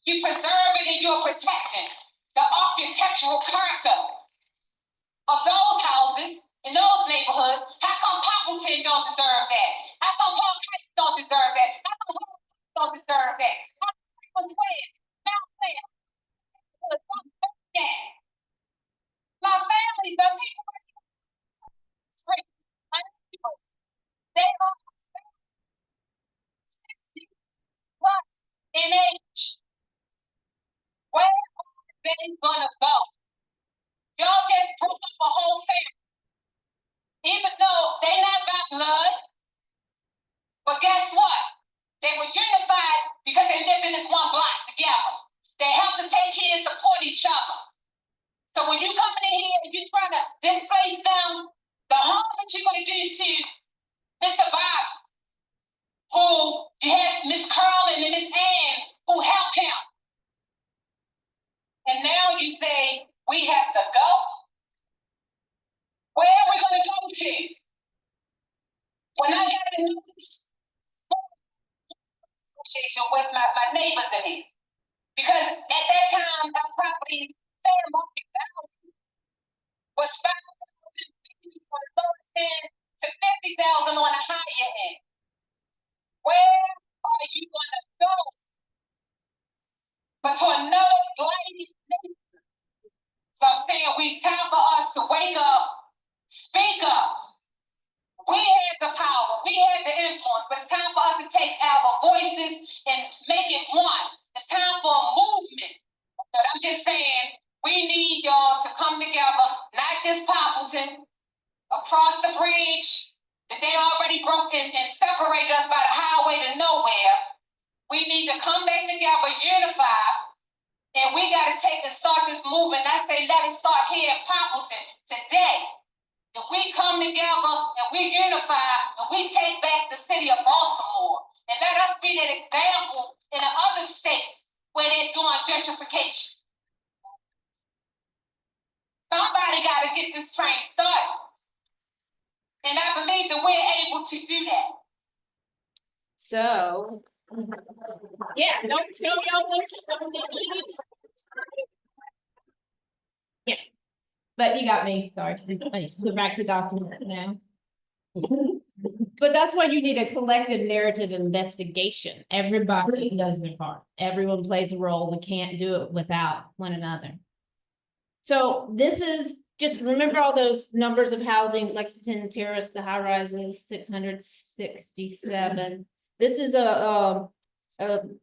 You're preserving and you're protecting the architectural character of those houses in those neighborhoods. How come Poppleton don't deserve that? How come Park Heights don't deserve that? How come Holmes don't deserve that? How come Mount Clair don't deserve that? My family, the people straight, they are 60 plus in age. Where are they gonna go? Y'all just broke up a whole family. Even though they not got blood, but guess what? They were unified because they lived in this one block together. They helped to take care and support each other. So when you coming in here and you trying to displace them, the harm that you're gonna do to Mr. Bob, who you had Miss Curlin and Miss Ann who helped him. And now you say we have to go. Where are we gonna go to? When I got a notice with my neighbors in it. Because at that time our property fair market value was $5,000 on the lowest end to $50,000 on the higher end. Where are you gonna go? But to another blighted neighborhood. So I'm saying it's time for us to wake up, speak up. We had the power, we had the influence, but it's time for us to take our voices and make it one. It's time for a movement. But I'm just saying, we need y'all to come together, not just Poppleton, across the bridge that they already broke and separated us by the highway to nowhere. We need to come back together, unify, and we got to take and start this movement. I say, let it start here in Poppleton today. If we come together and we unify and we take back the city of Baltimore and let us be that example in the other states where they're doing So, yeah, don't tell y'all what something. Yeah, but you got me, sorry. We're back to document now. But that's why you need a collective narrative investigation. Everybody does their part. Everyone plays a role. We can't do it without one another. So this is, just remember all those numbers of housing, Lexington Terrace, the high rises, 667. This is a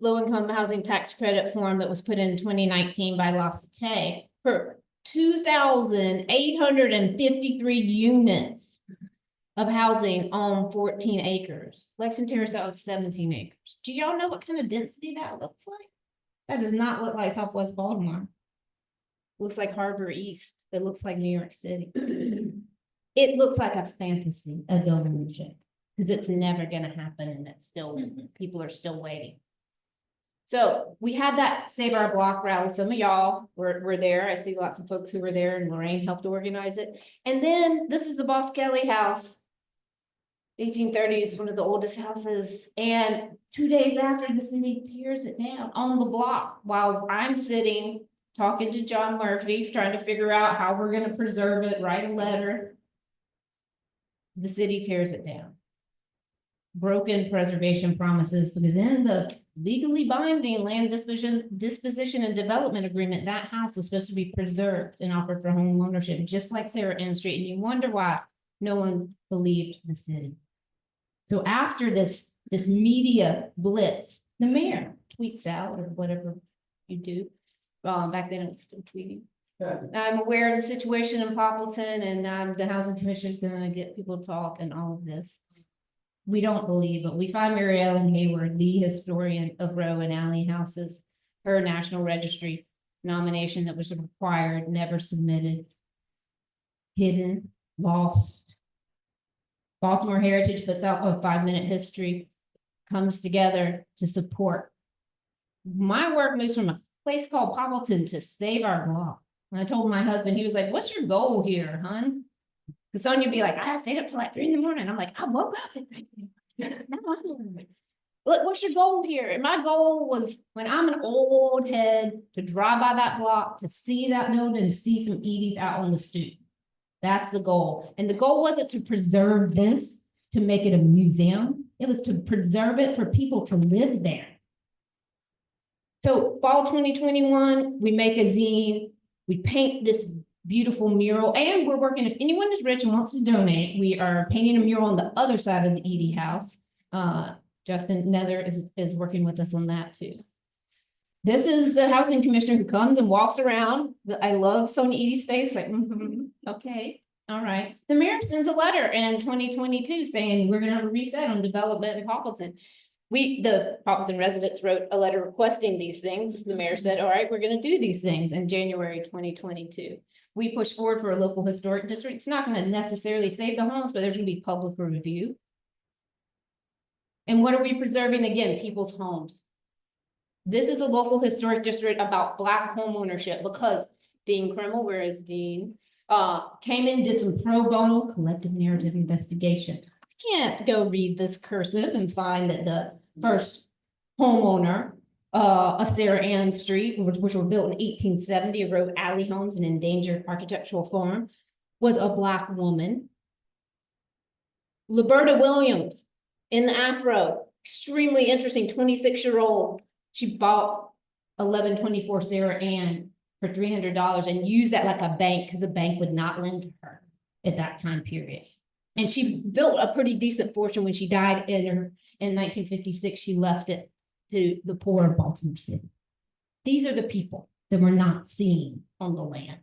low-income housing tax credit form that was put in 2019 by La Cité for 2,853 units of housing on 14 acres. Lexington Terrace, that was 17 acres. Do y'all know what kind of density that looks like? That does not look like Southwest Baltimore. Looks like Harbor East. It looks like New York City. It looks like a fantasy, a delusion, because it's never gonna happen and it's still, people are still waiting. So we had that Save Our Block rally. Some of y'all were there. I see lots of folks who were there, and Lorraine helped organize it. And then this is the Boss Kelly house. 1830s, one of the oldest houses. And 2 days after, the city tears it down on the block while I'm sitting talking to John Murphy, trying to figure out how we're gonna preserve it, write a letter. The city tears it down. Broken preservation promises, because in the legally binding land disposition and development agreement, that house was supposed to be preserved and offered for home ownership, just like Sarah Ann Street. And you wonder why no one believed the city. So after this media blitz, the mayor tweets out or whatever you do. Back then it was still tweeting. I'm aware of the situation in Poppleton, and the housing commissioner is gonna get people to talk and all of this. We don't believe, but we find Mary Ellen Hayward, the historian of row and alley houses, her National Registry nomination that was required, never submitted, hidden, lost. Baltimore Heritage puts out a 5-minute history, comes together to support. My work moves from a place called Poppleton to Save Our Block. And I told my husband, he was like, "What's your goal here, hun?" Because Sonia would be like, "I stayed up till like 3 in the morning." I'm like, "I woke up at 3 in the morning. Look, what's your goal here?" And my goal was, when I'm an old head, to drive by that block, to see that building, to see some Edie's out on the stoop. That's the goal. And the goal wasn't to preserve this, to make it a museum. It was to preserve it for people to live there. So fall 2021, we make a zine, we paint this beautiful mural, and we're working, if anyone is rich and wants to donate, we are painting a mural on the other side of the Edie house. Justin Nether is working with us on that too. This is the housing commissioner who comes and walks around. I love Sonia Edie's face, like, okay, all right. The mayor sends a letter in 2022 saying we're gonna have a reset on development in Poppleton. The Poppleton residents wrote a letter requesting these things. The mayor said, all right, we're gonna do these things in January 2022. We pushed forward for a local historic district. It's not gonna necessarily save the homes, but there's gonna be public review. And what are we preserving? Again, people's homes. This is a local historic district about Black home ownership, because Dean Kreml, where is Dean, came in, did some pro bono collective narrative investigation. I can't go read this cursive and find that the first homeowner, a Sarah Ann Street, which were built in 1870, row alley homes and endangered architectural form, was a Black woman. Liberta Williams in the Afro, extremely interesting, 26-year-old. She bought 1124 Sarah Ann for $300 and used that like a bank, because the bank would not lend to her at that time period. And she built a pretty decent fortune. When she died in 1956, she left it to the poor of Baltimore City. These are the people that we're not seeing on the land.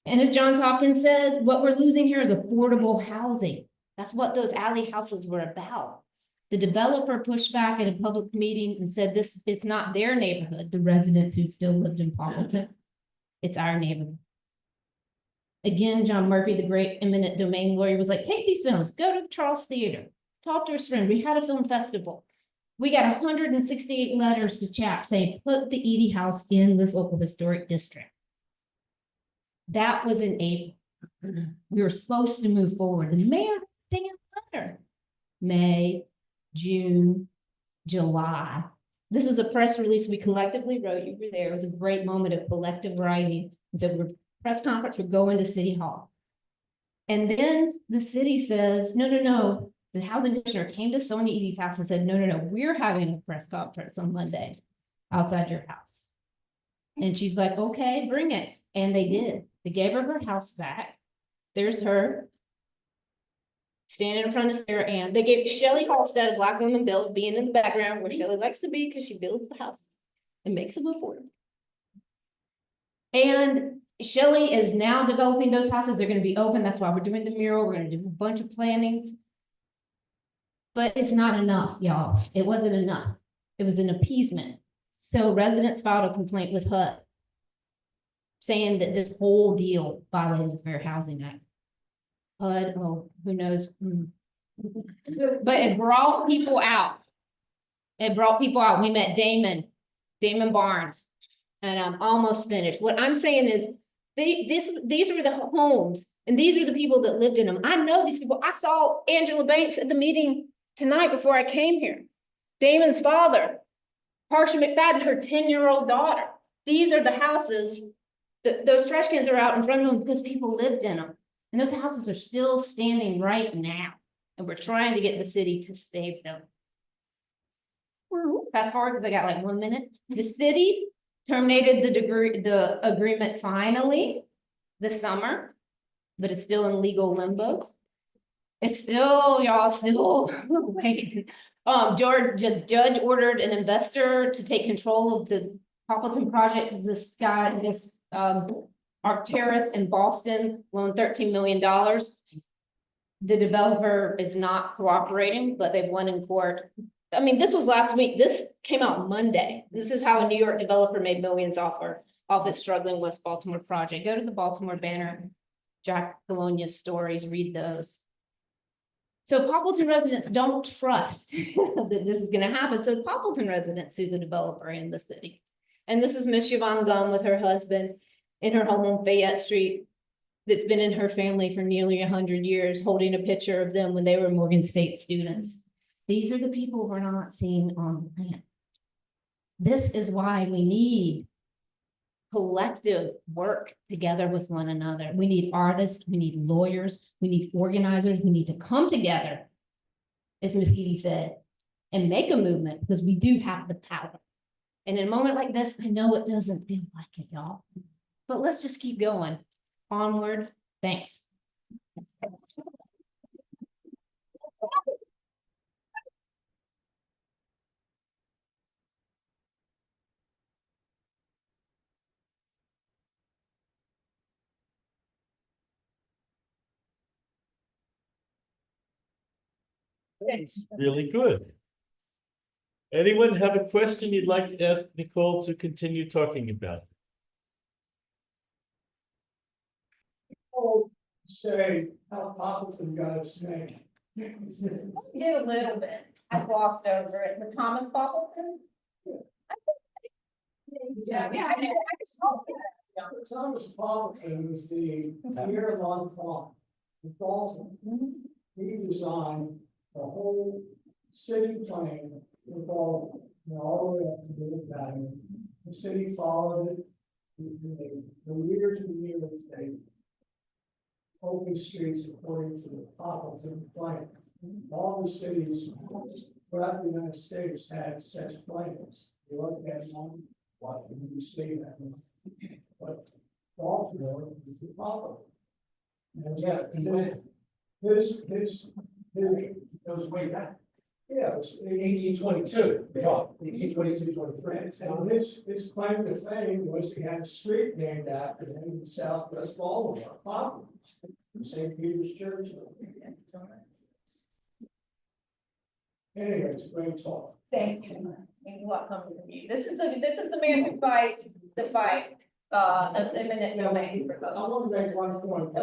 And as John Tompkins says, what we're losing here is affordable housing. That's what those alley houses were about. The developer pushed back at a public meeting and said it's not their neighborhood, the residents who still lived in Poppleton. It's our neighborhood. Again, John Murphy, the great eminent domain lawyer, was like, take these films, go to the Charles Theater, talk to his friend. We had a film festival. We got 168 letters to CHAP saying, put the Edie house in this local historic district. That was in April. We were supposed to move forward. The mayor didn't letter. May, June, July. This is a press release we collectively wrote. You were there. It was a great moment of collective writing. And so we're press conference, we're going to City Hall. And then the city says, no, no, no. The housing commissioner came to Sonia Edie's house and said, no, no, no, we're having a press conference on Monday outside your house. And she's like, okay, bring it. And they did. They gave her house back. There's her standing in front of Sarah Ann. They gave Shelley Halstead, a Black woman built, being in the background where Shelley likes to be because she builds the house and makes them affordable. And Shelley is now developing those houses. They're going to be open. That's why we're doing the mural. We're going to do a bunch of plannings. But it's not enough, y'all. It wasn't enough. It was an appeasement. So residents filed a complaint with HUD saying that this whole deal violated the Fair Housing Act. HUD, oh, who knows? But it brought people out. It brought people out. We met Damon Barnes, and I'm almost finished. What I'm saying is, these are the homes, and these are the people that lived in them. I know these people. I saw Angela Banks at the meeting tonight before I came here. Damon's father, Harsha McFadden, her 10-year-old daughter. These are the houses. Those trash cans are out in front of them because people lived in them. And those houses are still standing right now. And we're trying to get the city to save them. That's hard because I got like 1 minute. The city terminated the agreement finally this summer, but it's still in legal limbo. It's still, y'all, still waiting. Judge ordered an investor to take control of the Poppleton project because this Arcturus in Boston loaned $13 million. The developer is not cooperating, but they've won in court. I mean, this was last week. This came out Monday. This is how a New York developer made millions off its struggling West Baltimore project. Go to the Baltimore Banner, Jack Bologna's stories, read those. So Poppleton residents don't trust that this is going to happen. So Poppleton residents sue the developer and the city. And this is Miss Yvonne Gum with her husband in her home on Fayette Street that's been in her family for nearly 100 years, holding a picture of them when they were Morgan State students. These are the people we're not seeing on the plan. This is why we need collective work together with one another. We need artists, we need lawyers, we need organizers, we need to come together, as Ms. Edie said, and make a movement because we do have the power. And in a moment like this, I know it doesn't feel like it, y'all, but let's just keep going. Onward. Thanks. Thanks. Really good. Anyone have a question you'd like to ask Nicole to continue talking about? Oh, say how Poppleton got its name. Did a little bit. I glossed over it. But Thomas Poppleton? Yeah, I did. I just saw that. Thomas Poppleton was the year-long farm in Baltimore. He designed the whole city plan with all the way up to the valley. The city followed it. For years and years, they opened streets according to the Poppleton plan. All the cities throughout the United States had such plans. New York had one, Washington D.C. had one, but Baltimore was the Poppleton. And yeah, his goes way back. Yeah, it was 1822. 1822, 23. And his claim to fame was he had a street named after him in Southwest Baltimore, Poppleton, St. Peter's Church. Anyways, great talk. Thank you. You're welcome from you. This is the man who fights the fight of eminent domain for I both. want to make one point.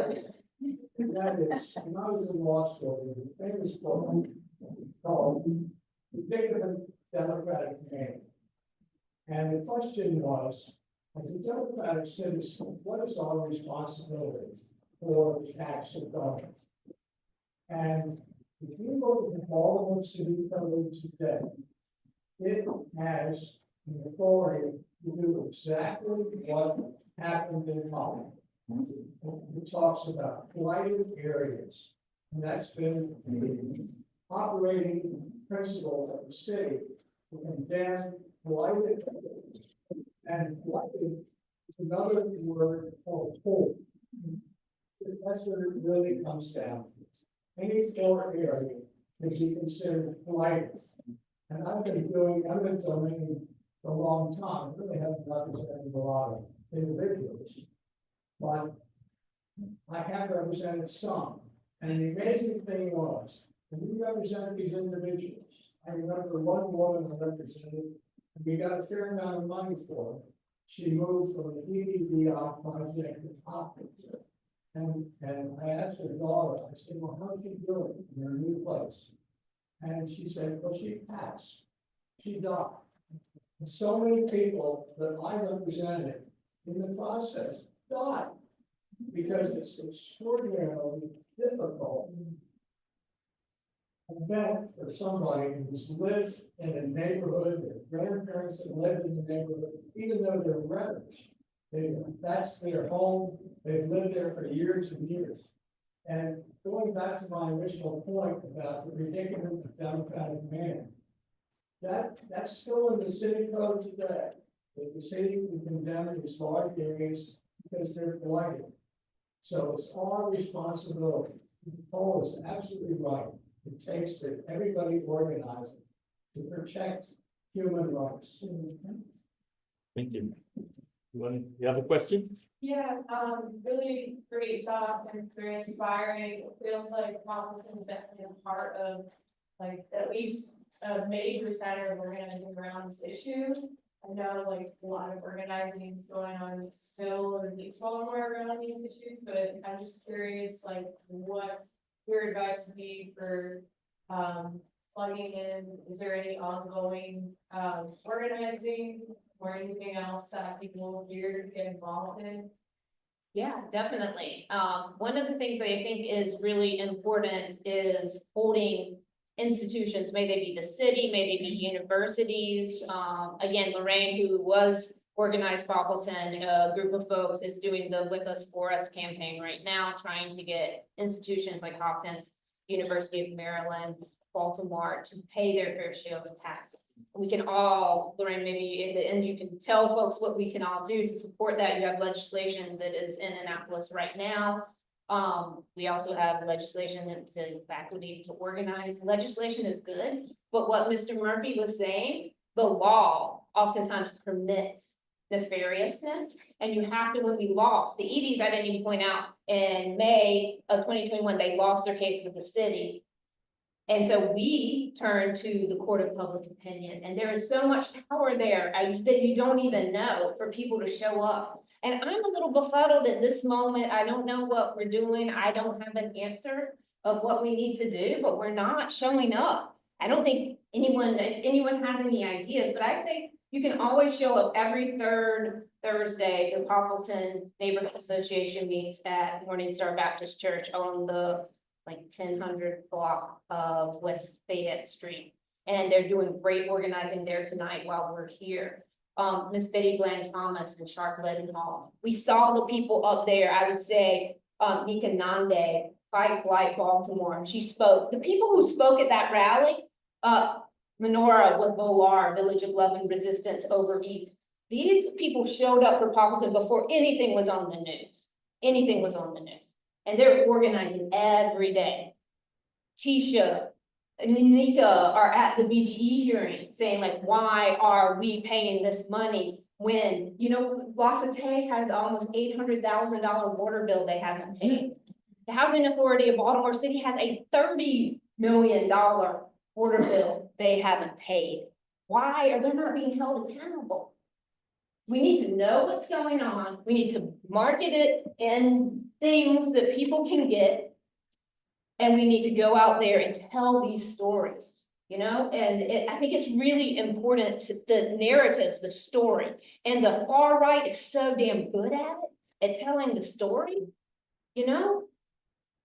That is, when I was in law school, there was a famous book called The Decadent Democratic Man. And the question was, as a democratic citizen, what is our responsibility for the acts of government? And if you look at the Baltimore City Code today, it has the authority to do exactly what happened in Holland. It talks about blighted areas, and that's been the operating principle of the city to condemn blighted areas. And blighted is another word for poor. That's what it really comes down to. Any poor area can be considered blighted. And I've been domain for a long time, really haven't represented a lot of individuals. But I have represented some, and the amazing thing was, when we represent these individuals, I remember one woman I represented, and we got a fair amount of money for her. She moved from the EDBI project to Hopkins. And I asked her daughter, I said, well, how's she doing in her new place? And she said, well, she passed. She died. And so many people that I represented in the process died because it's extraordinarily difficult event for somebody who's lived in a neighborhood, their grandparents have lived in the neighborhood, even though they're renters. That's their home, they've lived there for years and years. And going back to my initial point about the ridiculous of democratic man, that's still in the city code today. That the city can condemn these large areas because they're blighted. So it's our responsibility. Nicole is absolutely right. It takes that everybody organizing to protect human rights. Thank you. You have a question? Yeah, really great talk and very inspiring. It feels like Robinson is definitely a part of, like, at least a major center of organizing around this issue. I know like a lot of organizing is going on still in East Baltimore around these issues, but I'm just curious, like, what your advice would be for plugging in. Is there any ongoing organizing or anything else that people here get involved in? Yeah, definitely. One of the things that I think is really important is holding institutions, may they be the city, may they be universities. Again, Lorraine, who was organized Boppleton, a group of folks is doing the With Us For Us campaign right now, trying to get institutions like Hopkins, University of Maryland, Baltimore to pay their fair share of taxes. We can all, Lorraine, maybe at the end you can tell folks what we can all do to support that. You have legislation that is in Annapolis right now. We also have legislation to faculty to organize. Legislation is good, but what Mr. Murphy was saying, the law oftentimes permits nefariousness, and you have to, when we lost, the EDs, I didn't even point out, in May of 2021, they lost their case with the city. And so we turned to the court of public opinion, and there is so much power there that you don't even know for people to show up. And I'm a little befuddled at this moment. I don't know what we're doing. I don't have an answer of what we need to do, but we're not showing up. I don't think anyone, if anyone has any ideas, but I'd say you can always show up every third Thursday. The Poppleton Neighborhood Association meets at Morningstar Baptist Church on the 1000 block of West Fayette Street. And they're doing great organizing there tonight while we're here. Miss Betty Glenn Thomas and Sharp Leadenhall. We saw the people up there. I would say Nika Nande, Fight Blight Baltimore. She spoke. The people who spoke at that rally, Lenora with Volar, Village of Love and Resistance over East. These people showed up for Poppleton before anything was on the news. Anything was on the news. And they're organizing every day. Tisha and Nika are at the BGE hearing saying, like, why are we paying this money when, you know, Lossatay has almost $800,000 water bill they haven't paid. The Housing Authority of Baltimore City has a $30 million water bill they haven't paid. Why are they not being held accountable? We need to know what's going on. We need to market it in things that people can get. And we need to go out there and tell these stories, you know, and I think it's really important to the narratives, the story, and the far right is so damn good at telling the story, you know,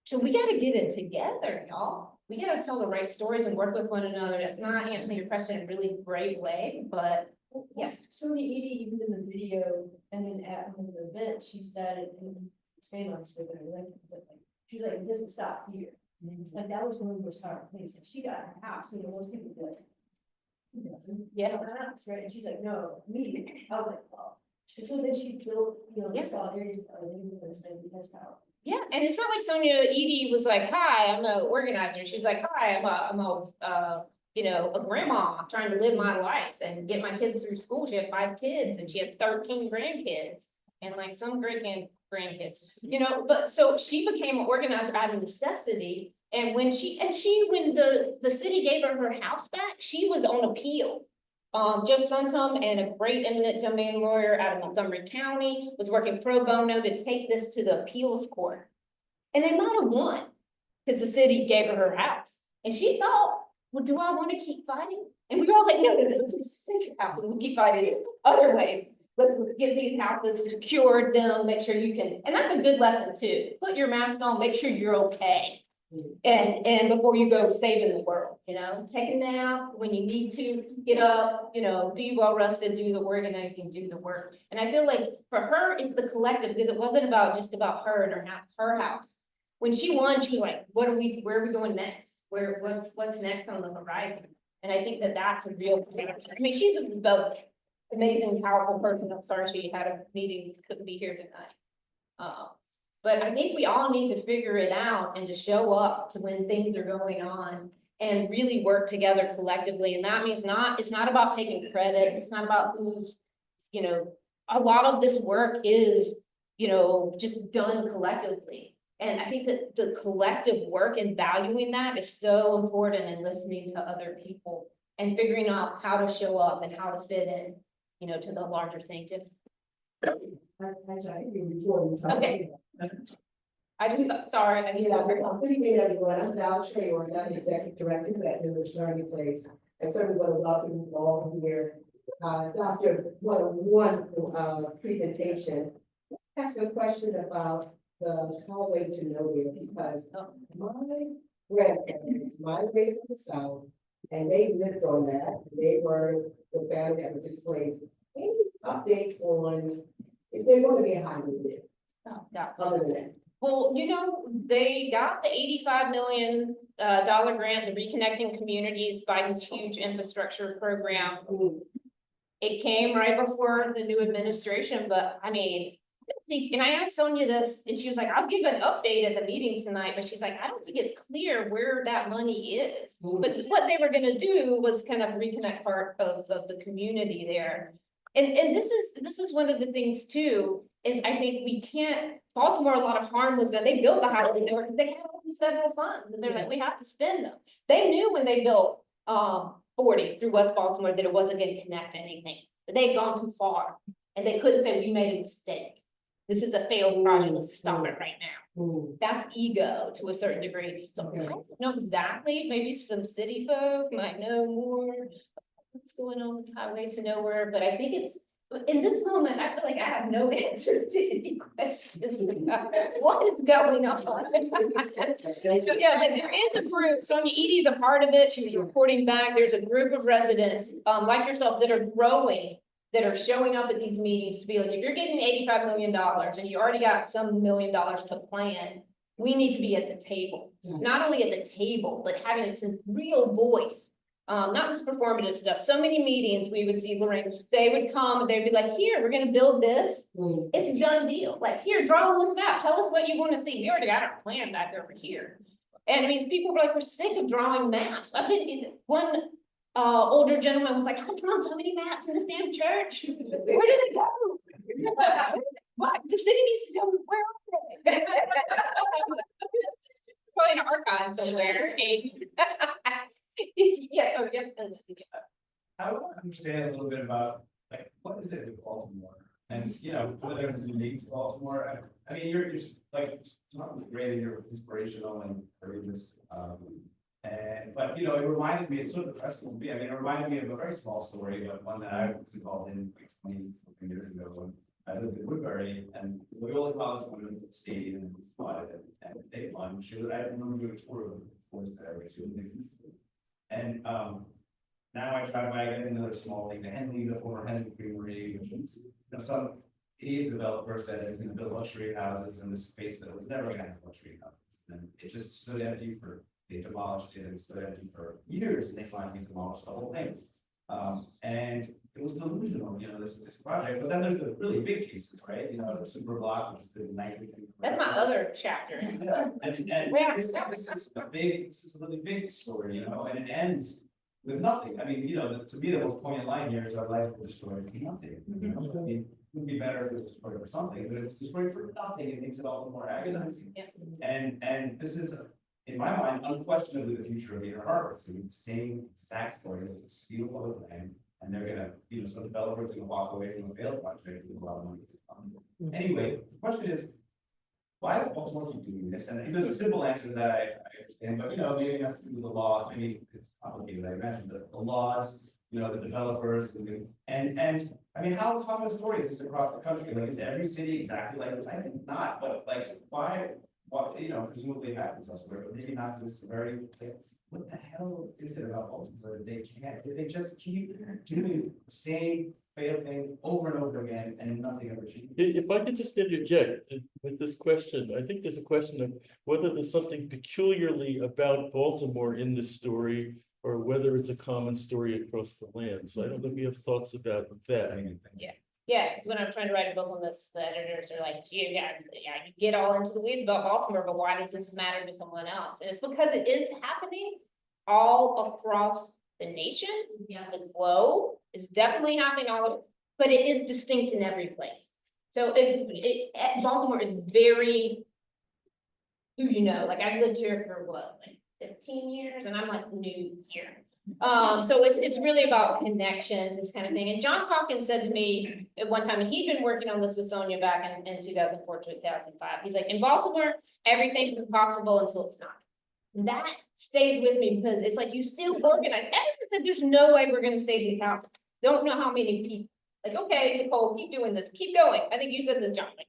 so we got to get it together, y'all. we gotta tell the right stories and work with one another. That's not answering your question in a really great way, but yeah. Sonia Edie, even in the video, and then at the event, she said, and expand on this with her, she's like, it doesn't stop here. Like, that was one of those powerful things, and she got her house, you know, most people do like. Yeah. House, right, and she's like, no, me, I was like, oh. And so then she built, you know, Yeah. the solidarity, that's powerful. Yeah, and it's not like Sonia Edie was like, hi, I'm an organizer. She's like, hi, I'm a you know, a grandma trying to live my life and get my kids through school. She had 5 kids and she has 13 grandkids and like some great grandkids, you know, but so she became an organizer out of necessity. And when when the city gave her house back, she was on appeal. Jeff Suntum and a great eminent domain lawyer out of Montgomery County was working pro bono to take this to the appeals court. And they might have won because the city gave her house. And she thought, well, do I want to keep fighting? And we were all like, no, just take your house and we'll keep fighting other ways. Let's get these houses secured, them, make sure you can, and that's a good lesson too. Put your mask on, make sure you're okay. And before you go saving the world, you know, take a nap when you need to, get up, you know, be well rested, do the organizing, do the work. And I feel like for her, it's the collective, because it wasn't just about her and her house. When she won, she was like, where are we going next? What's next on the horizon? And I think that's a real, I mean, she's a amazing, powerful person. I'm sorry she had a meeting, couldn't be here tonight. But I think we all need to figure it out and to show up to when things are going on and really work together collectively. And that means it's not about taking credit. It's not about who's, you know, a lot of this work is, you know, just done collectively. And I think that the collective work and valuing that is so important, and listening to other people and figuring out how to show up and how to fit in, you know, to the larger thing. Just okay. Sorry, I just. Good evening, everyone. I'm Val Traylor, and I'm the executive director at Village Learning Place. I certainly want to welcome you all here. Dr. What a wonderful presentation. Ask a question about the highway to nowhere, because my grandparents migrated from the South and they lived on that. They were the family that was displaced. Any updates on, is there going to be a highway there? Yeah. Other than that. Well, you know, they got the $85 million grant, the Reconnecting Communities, Biden's huge infrastructure program. It came right before the new administration, but I mean, I don't think, and I asked Sonia this, and she was like, I'll give an update at the meeting tonight, but she's like, I don't think it's clear where that money is. But what they were gonna do was kind of reconnect part of the community there. And this is one of the things too, is I think we can't, Baltimore, a lot of harm was done. They built the highway there because they had all these federal funds, and they're like, we have to spend them. They knew when they built 40 through West Baltimore that it wasn't gonna connect anything, but they had gone too far, and they couldn't say we made a mistake. This is a failed project, let's stop it right now. That's ego to a certain degree. So I don't know exactly, maybe some city folk might know more what's going on with Highway to Nowhere, but I think it's, in this moment, I feel like I have no answers to any questions about what is going on. Yeah, but there is a group, Sonia Edie's a part of it, she was reporting back, there's a group of residents, like yourself, that are growing, that are showing up at these meetings to be like, if you're getting $85 million and you already got some $1 million to plan, we need to be at the table. Not only at the table, but having some real voice. Not this performative stuff. So many meetings we would see Lorraine, they would come and they'd be like, here, we're gonna build this. It's a done deal. Like, here, draw on this map. Tell us what you want to see. We already got our plan back over here. And I mean, people were like, we're sick of drawing maps. I've been in one older gentleman was like, I've drawn so many maps in this damn church. Where did it go? What? The city needs to tell me where are they? Probably in an archive somewhere. Yeah, oh, yeah. I want to understand a little bit about, like, what is it with Baltimore? And, you know, whether it's unique to Baltimore. I mean, you're like, talking great and you're inspirational and courageous. But, you know, it reminded me, it's sort of depressing to me. I mean, it reminded me of a very small story, but one that I was involved in like 20 something years ago when I lived in Woodbury, and Loyola College went to the stadium and spotted it, and they won. I remember doing a tour of forced that every single thing. And, now I drive by again, another small thing, the former Henley Creamery, which is, some idiot developer said it's gonna build luxury houses in this space that was never gonna have luxury houses. And it just stood empty they demolished it and it stood empty for years, and they finally demolished the whole thing. And it was delusional, this project, but then there's the really big cases, right? The super block, which is the nightly. That's my other chapter. Yeah, and Yeah. this is a really big story, and it ends with nothing. I mean, to me, the most poignant line here is our lives were destroyed for nothing. I mean, it would be better if it was destroyed for something, but it was destroyed for nothing. It makes it all the more agonizing. Yeah. And this is, in my mind, unquestionably the future of Inner Harbor. It's gonna be the same exact story. It's a steal public land, and they're gonna, some developers are gonna walk away from a failed project with a lot of money. Anyway, the question is, why does Baltimore keep doing this? And there's a simple answer to that I understand, but maybe it has to do with the law. Maybe it's complicated, I imagine, but the laws, the developers, and I mean, how common a story is this across the country? Like, is every city exactly like this? I think not, but like, why, presumably it happens elsewhere, but maybe not to this severity. What the hell is it about Baltimore? They just keep doing the same failed thing over and over again, and nothing ever changes. If I could just interject with this question, I think there's a question of whether there's something peculiarly about Baltimore in this story, or whether it's a common story across the land. So I don't know if you have thoughts about that. Yeah, because when I'm trying to write a book on this, the editors are like, you get all into the weeds about Baltimore, but why does this matter to someone else? And it's because it is happening all across the nation, the globe. It's definitely happening all over, but it is distinct in every place. So Baltimore is very, like I've lived here for what, like 15 years, and I'm like new here. So it's really about connections, this kind of thing. And John Hawkins said to me at one time, and he'd been working on this with Sonia back in 2004 to 2005. He's like, in Baltimore, everything's impossible until it's not. And that stays with me because it's like you still organize. Everyone said there's no way we're gonna save these houses. Don't know how many people. Like, okay, Nicole, keep doing this, keep going. I think you said this, John. Like,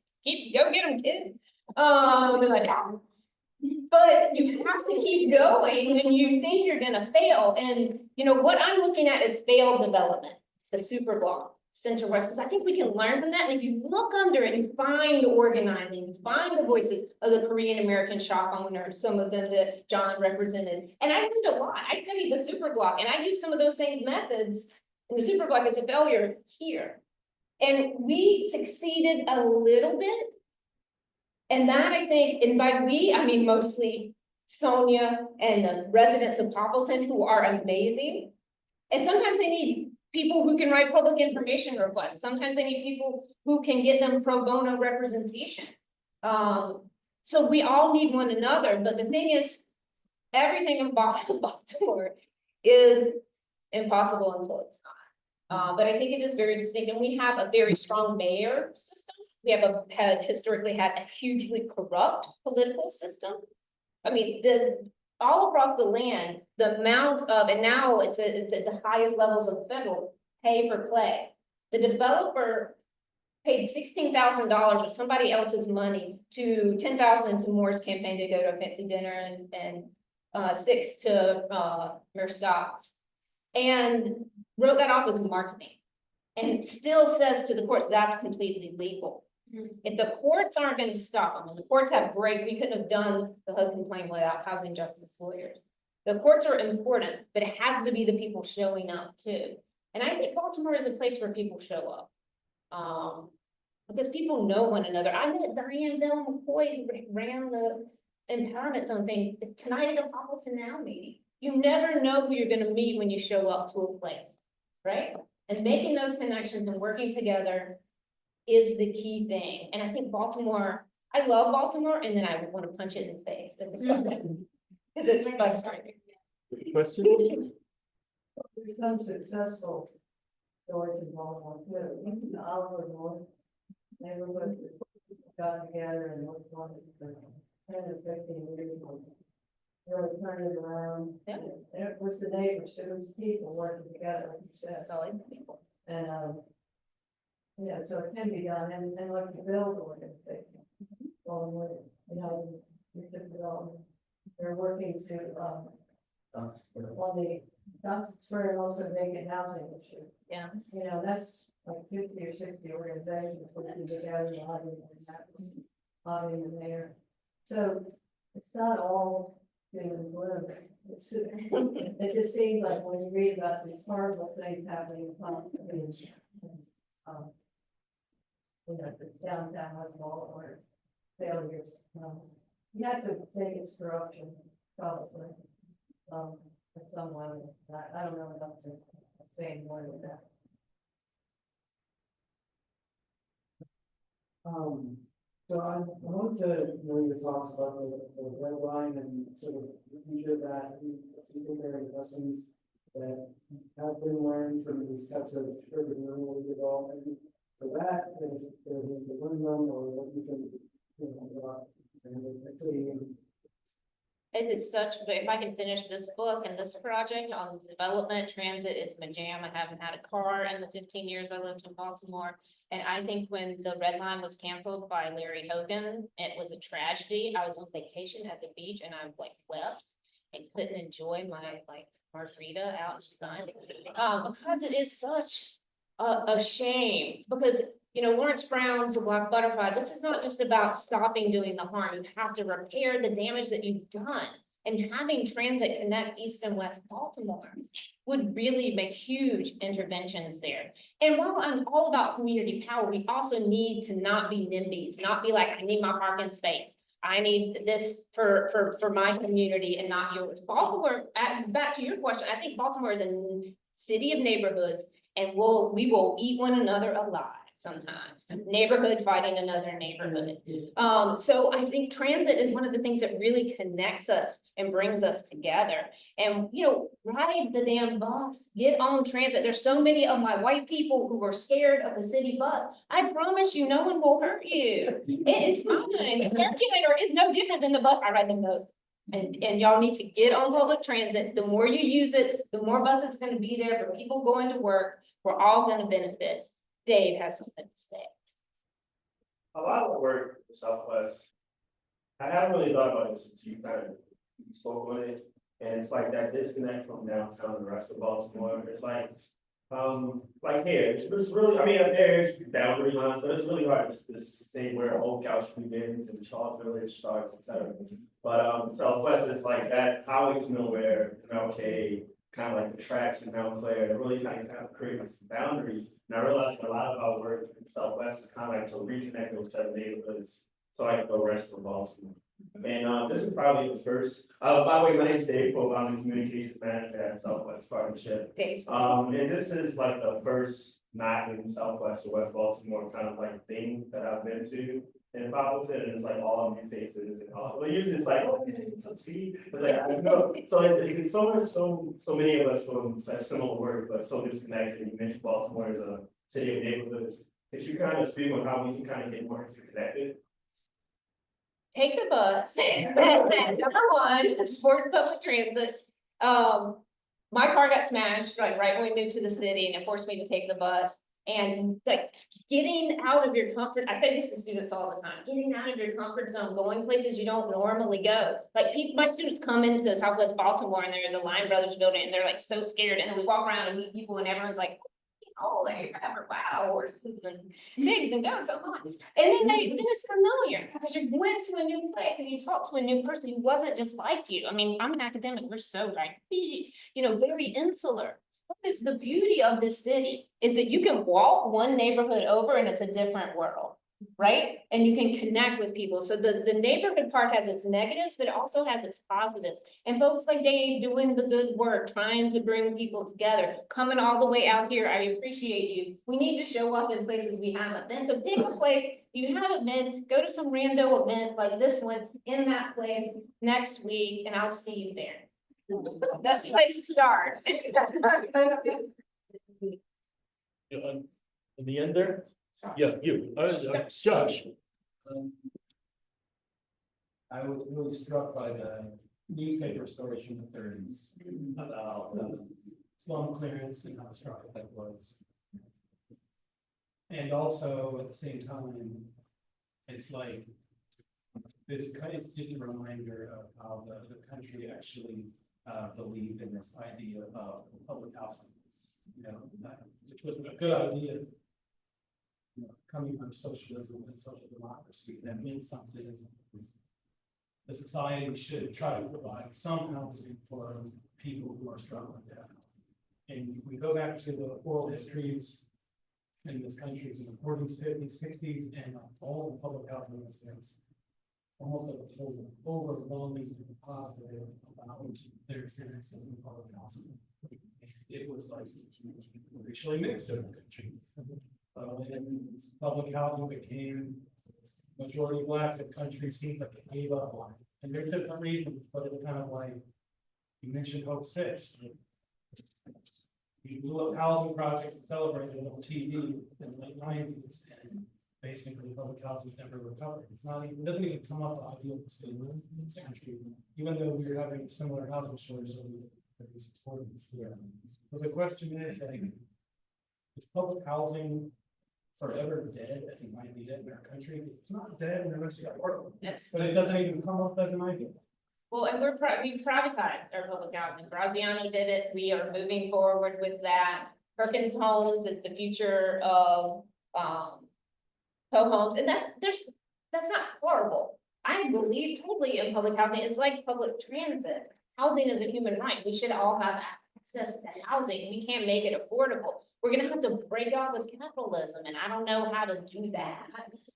go get them, kid. Like, but you have to keep going when you think you're gonna fail. And what I'm looking at is failed development, the super block, Center West, because I think we can learn from that. And if you look under it, you find organizing, you find the voices of the Korean American shop owners, some of them that John represented. And I learned a lot. I studied the super block, and I used some of those same methods in the super block as a failure here. And we succeeded a little bit. And that, I think, and by we, I mean mostly Sonia and the residents of Poppleton, who are amazing. And sometimes they need people who can write public information requests. Sometimes they need people who can get them pro bono representation. So we all need one another. But the thing is, everything in Baltimore is impossible until it's not. But I think it is very distinct, and we have a very strong mayor system. We have historically had a hugely corrupt political system. I mean, all across the land, the amount of, and now it's at the highest levels of the federal, pay for play. The developer paid $16,000 of somebody else's money to $10,000 to Moore's campaign to go to a fancy dinner, and $6,000 to Mayor Scott's, and wrote that off as marketing, and still says to the courts that's completely legal. If the courts aren't going to stop them, and the courts have we couldn't have done the HUD complaint without housing justice lawyers. The courts are important, but it has to be the people showing up too. And I think Baltimore is a place where people show up. Because people know one another. I met Diane Bell McCoy, who ran the empowerment zone thing tonight at a Poppleton Now meeting. You never know who you're going to meet when you show up to a place, right? And making those connections and working together is the key thing. And I think Baltimore, I love Baltimore, and then I want to punch it in the face because it's frustrating. Question? To become successful, stories in Baltimore too. The Oliver North neighborhood got together and worked on it for 10 or 15 years. Really turned it around. Yeah. It was the neighbors, it was people working together, like you said. It's always the people. And yeah, so it can be done, and like the build organization. Along with, research development, they're working to, on the Johnson Square and also vacant housing issue. Yeah. You know, that's like 50 or 60 organizations working together, lobbying the mayor. So it's not all doom and gloom. It's, it just seems like when you read about these horrible things happening, you know, the downtown West Baltimore failures, you have to think it's corruption, probably. At some level, I don't know enough to say more than that. So I want to know your thoughts about the red line and sort of the future of that. If you think there are lessons that have been learned from these types of urban renewal development for that, and if there's a learn them or what you can, you know, about It is such, but if I can finish this book and this project on development, transit is my jam. I haven't had a car in the 15 years I lived in Baltimore. And I think when the red line was canceled by Larry Hogan, it was a tragedy. I was on vacation at the beach and I like wept and couldn't enjoy my like margarita out in the sun. Because it is such a shame, because you know, Lawrence Brown's The Black Butterfly, this is not just about stopping doing the harm. You have to repair the damage that you've done. And having transit connect East and West Baltimore would really make huge interventions there. And while I'm all about community power, we also need to not be NIMBYs, not be like, I need my parking space. I need this for my community and not yours. Baltimore, back to your question, I think Baltimore is a city of neighborhoods, and we will eat one another alive sometimes, neighborhood fighting another neighborhood. So I think transit is one of the things that really connects us and brings us together. And, you know, ride the damn bus, get on transit. There's so many of my white people who are scared of the city bus. I promise you, no one will hurt you. It is fine. The circulator is no different than the bus. I ride them both. And y'all need to get on public transit. The more you use it, the more buses going to be there for people going to work. We're all going to benefit. Dave has something to say. A lot of the work for Southwest, I haven't really thought about it since you kind of spoke on it. And it's like that disconnect from downtown and the rest of Baltimore. It's like here, it's really, I mean, there's boundary lines, but it's really hard to say where Old Cal Street begins and Charles Village starts, etc. But Southwest is like that highway to nowhere, MLK, kind of like the tracks in Mount Clair, it really kind of create like some boundaries. And I realized a lot of our work in Southwest is kind of like to reconnect those seven neighborhoods to like the rest of Baltimore. And this is probably the first, by the way, my name's Dave Pope, I'm the communications manager at Southwest Partnership. And this is like the first not in Southwest or West Baltimore kind of like thing that I've been to in Popleton, and it's like all new faces and all. Well, usually it's like, oh, some see, it's like I don't know. So it's so many of us from such similar work, but so disconnected. You mentioned Baltimore as a city of neighborhoods. Could you kind of speak on how we can kind of get more interconnected? Take the bus. Number one, support public transit. My car got smashed right when we moved to the city, and it forced me to take the bus. And like getting out of your comfort, I say this to students all the time, getting out of your comfort zone, going places you don't normally go. Like my students come into Southwest Baltimore and they're in the Lyon Brothers building and they're like so scared. And then we walk around and meet people and everyone's like, oh, they have wow, horses and pigs and goats, oh my. And then it's familiar because you went to a new place and you talked to a new person who wasn't just like you. I mean, I'm an academic, we're so like, you know, very insular. What is the beauty of this city is that you can walk one neighborhood over and it's a different world, right? And you can connect with people. So the neighborhood part has its negatives, but it also has its positives. And folks like Dave doing the good work, trying to bring people together, coming all the way out here, I appreciate you. We need to show up in places we haven't been. So pick a place you haven't been, go to some rando event like this one in that place next week, and I'll see you there. That's the place to start. In the end there? Yeah, you, Josh. I was really struck by the newspaper stories from the 30s about slum clearance and how struggle that was. And also at the same time, it's like It's just a reminder of how the country actually believed in this idea of public housing. You know, which was a good idea. You know, coming from socialism and social democracy, that means something. The society should try to provide some housing for people who are struggling to have housing. And if we go back to the oral histories in this country in the 40s, 50s, 60s, and all the public housing incidents, almost as a whole, overwhelmingly positive about their experience in public housing. It was like racially mixed in the country. And public housing became majority black, the country seems like it gave up on it. And there's different reasons, but it's kind of like, you mentioned Hope 6. We blew up housing projects and celebrated it on TV in the late 90s, and basically public housing never recovered. It's not even, it doesn't even come up with ideal state in this country, even though we're having similar housing shortages over the recent 40s here. But the question is, like, is public housing forever dead as an idea in our country? It's not dead in the rest of the world, but it doesn't even come up as an idea. Well, and we've privatized our public housing. Graziano did it. We are moving forward with that. Perkins Homes is the future of, co-homes, and that's not horrible. I believe totally in public housing. It's like public transit. Housing is a human right. We should all have access to housing. We can't make it affordable. We're gonna have to break up with capitalism, and I don't know how to do that.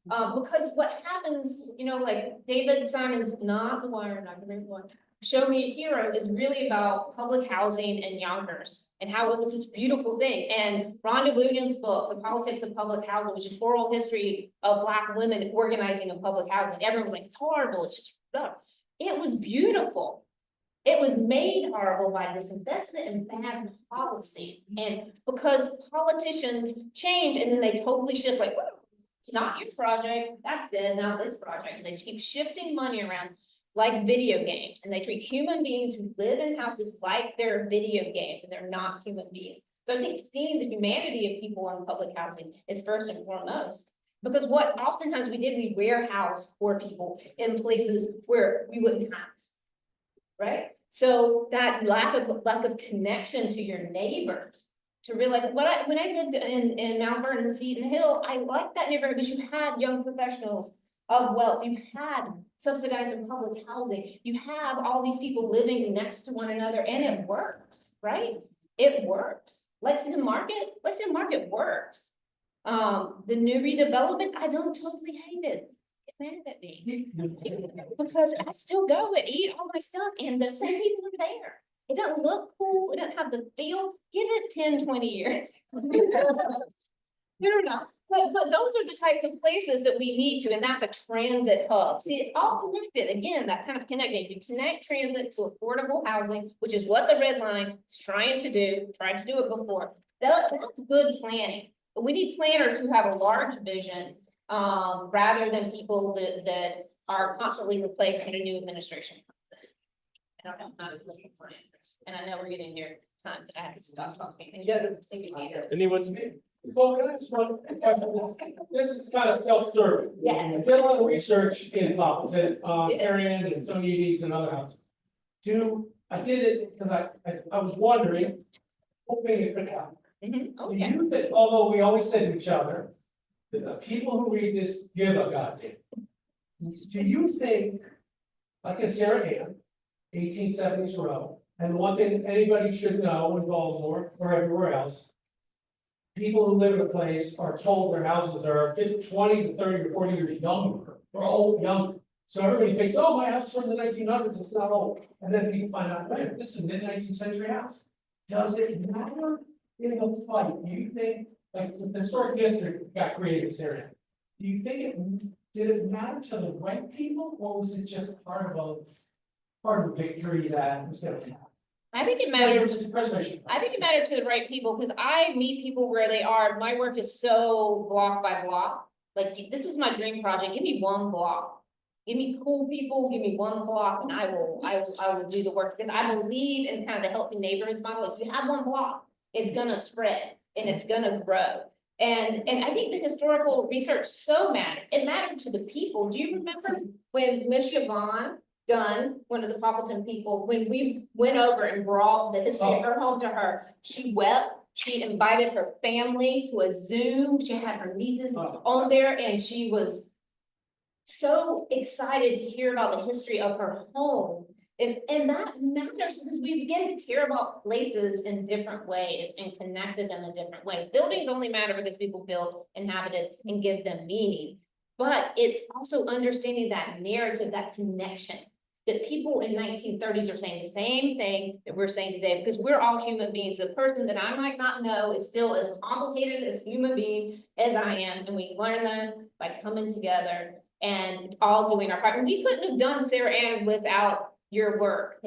Because what happens, you know, like David Simon's Not the Wire, not the Renewal, Show Me a Hero is really about public housing in Yonkers and how it was this beautiful thing. And Rhonda Williams' book, The Politics of Public Housing, which is oral history of Black women organizing in public housing. Everyone was like, it's horrible, it's just rough. It was beautiful. It was made horrible by disinvestment and bad policies. And because politicians change and then they totally shift, like, whoa, it's not your project, that's it, not this project. And they keep shifting money around like video games. And they treat human beings who live in houses like they're video games and they're not human beings. So I think seeing the humanity of people in public housing is first and foremost. Because what oftentimes we did, we warehouse poor people in places where we wouldn't have to. Right? So that lack of connection to your neighbors, to realize when I lived in Mount Vernon, Seton Hill, I liked that neighborhood because you had young professionals of wealth, you had subsidizing public housing, you have all these people living next to one another, and it works, right? It works. Lexington Market works. The new redevelopment, I don't totally hate it. Mad at me because I still go and eat all my stuff and the same people are there. It doesn't look cool, it doesn't have the feel. Give it 10, 20 years. You're not. But those are the types of places that we need to, and that's a transit hub. See, it's all connected. Again, that kind of connecting. If you connect transit to affordable housing, which is what the red line is trying to do, tried to do it before, that's good planning. But we need planners who have a large vision, rather than people that are constantly replaced when a new administration comes in. I don't know how to look at science, and I know we're getting near times I have to stop talking and go to the single meter. Anyone? Well, can I just run a question? This is kind of self-serving. Yeah. I did a lot of research in Arian and some EDs and other houses. I did it because I was wondering, hoping it could happen. Do you think, although we always say to each other, the people who read this give a goddamn. Do you think, like in Sarah Ann, 1870s row, and one thing that anybody should know in Baltimore or everywhere else, people who live in a place are told their houses are 20 to 30 or 40 years younger, or old, young. So everybody thinks, oh, my house is from the 1900s, it's not old. And then people find out, man, this is a mid-19th century house. Does it matter in the fight? Do you think, like the historic district got created in this area, do you think did it matter to the right people, or was it just part of a victory that was going to happen? I think it matters. Preservation. I think it mattered to the right people because I meet people where they are. My work is so block by block. Like, this is my dream project. Give me one block. Give me cool people, give me one block, and I will do the work. Because I believe in kind of the healthy neighborhoods model. If you have one block, it's gonna spread and it's gonna grow. And I think the historical research so mattered. It mattered to the people. Do you remember when Miss Yvonne Gunn, one of the Poppleton people, when we went over and brought the history of her home to her, she wept. She invited her family to a Zoom. She had her nieces on there and she was so excited to hear about the history of her home. And that matters because we begin to care about places in different ways and connected them in different ways. Buildings only matter because people build, inhabited, and give them meaning. But it's also understanding that narrative, that connection, that people in 1930s are saying the same thing that we're saying today, because we're all human beings. The person that I might not know is still as complicated as human being as I am, and we learn that by coming together and all doing our part. And we couldn't have done Sarah Ann without your work.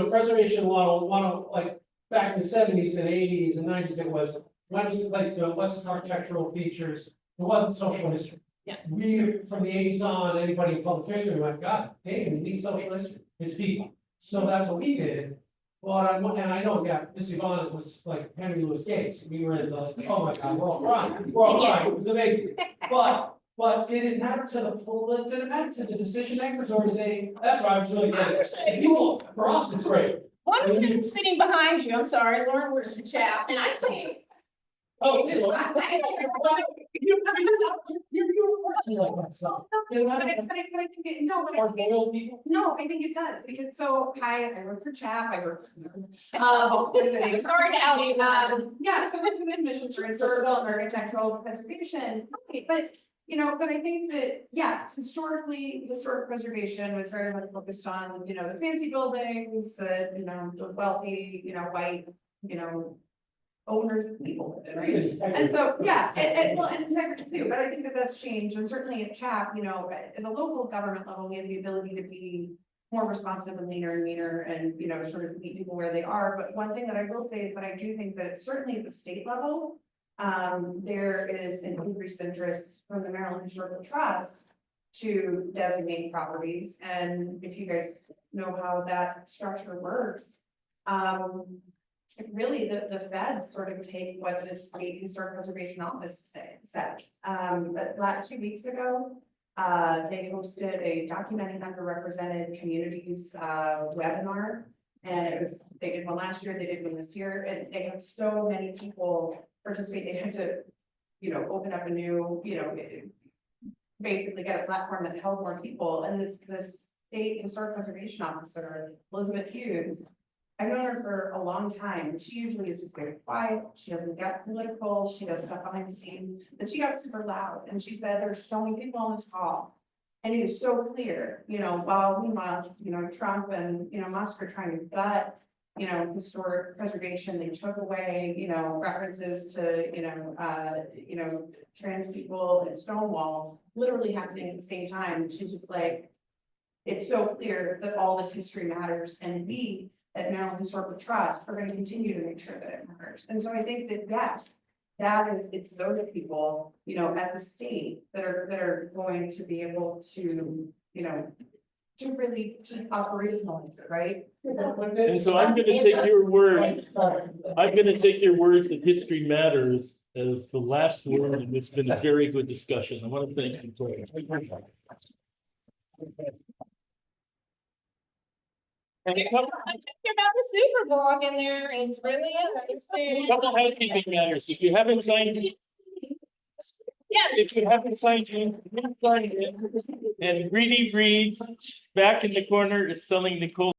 Preservation law, like, back in the 70s and 80s and 90s, it was, when was the place to go, what's its architectural features? It wasn't social history. Yeah. We, from the 80s on, anybody in public history went, God, damn, we need social history, it's people. So that's what we did. But and I know, yeah, Miss Yvonne, it was like Henry Louis Gates, we were in the, oh my God, we're all crying, it was amazing. But did it matter to the, did it matter to the decision makers, or did they, that's what I was really getting at. People, for us, it's great. One of them sitting behind you, I'm sorry, Lauren works for chat, and I think. Oh, you were working like that, so. But I think it, no, but I Are think it, loyal people? no, I think it does, because so, hi, I work for CHAP, I work. Sorry to out you. Yeah, so I work for the Commission for Historical and Architectural Preservation, right, but, but I think that, yes, historically, historic preservation was very much focused on, the fancy buildings, the wealthy, white, owners, people, right? And so, yeah, and integrity too, but I think that that's changed, and certainly at CHAP, at the local government level, we have the ability to be more responsive and leaner and meaner and, sort of meet people where they are. But one thing that I will say is that I do think that certainly at the state level, there is an increased interest from the Maryland Historical Trust to designate properties. And if you guys know how that structure works, really the feds sort of take what the state historic preservation office says. But 2 weeks ago, they hosted a documenting underrepresented communities webinar. And they did one last year, they did one this year, and they have so many people participate. They had to, open up a new, basically get a platform that held more people. And this state historic preservation officer, Elizabeth Hughes, I've known her for a long time, and she usually is just very quiet. She doesn't get political. She does stuff behind the scenes, but she got super loud. And she said, there's so many people on this call. And it is so clear, while meanwhile, Trump and, Musk are trying to gut, historic preservation. They took away, references to, trans people and Stonewall literally happening at the same time. And she's just like, it's so clear that all this history matters, and we at Maryland Historical Trust are going to continue to make sure that it matters. And so I think that, yes, it's those people, at the state that are going to be able to, to really operationalize it, right? And so I'm gonna take your word, I'm gonna take your words that history matters as the last word, and it's been a very good discussion. I want to thank you for it. And a couple You're about the super blog in there, and it's really interesting. housekeeping matters. If you haven't signed, Yes. if you haven't signed in, please sign in. And Greedy Breeds, back in the corner, is selling Nicole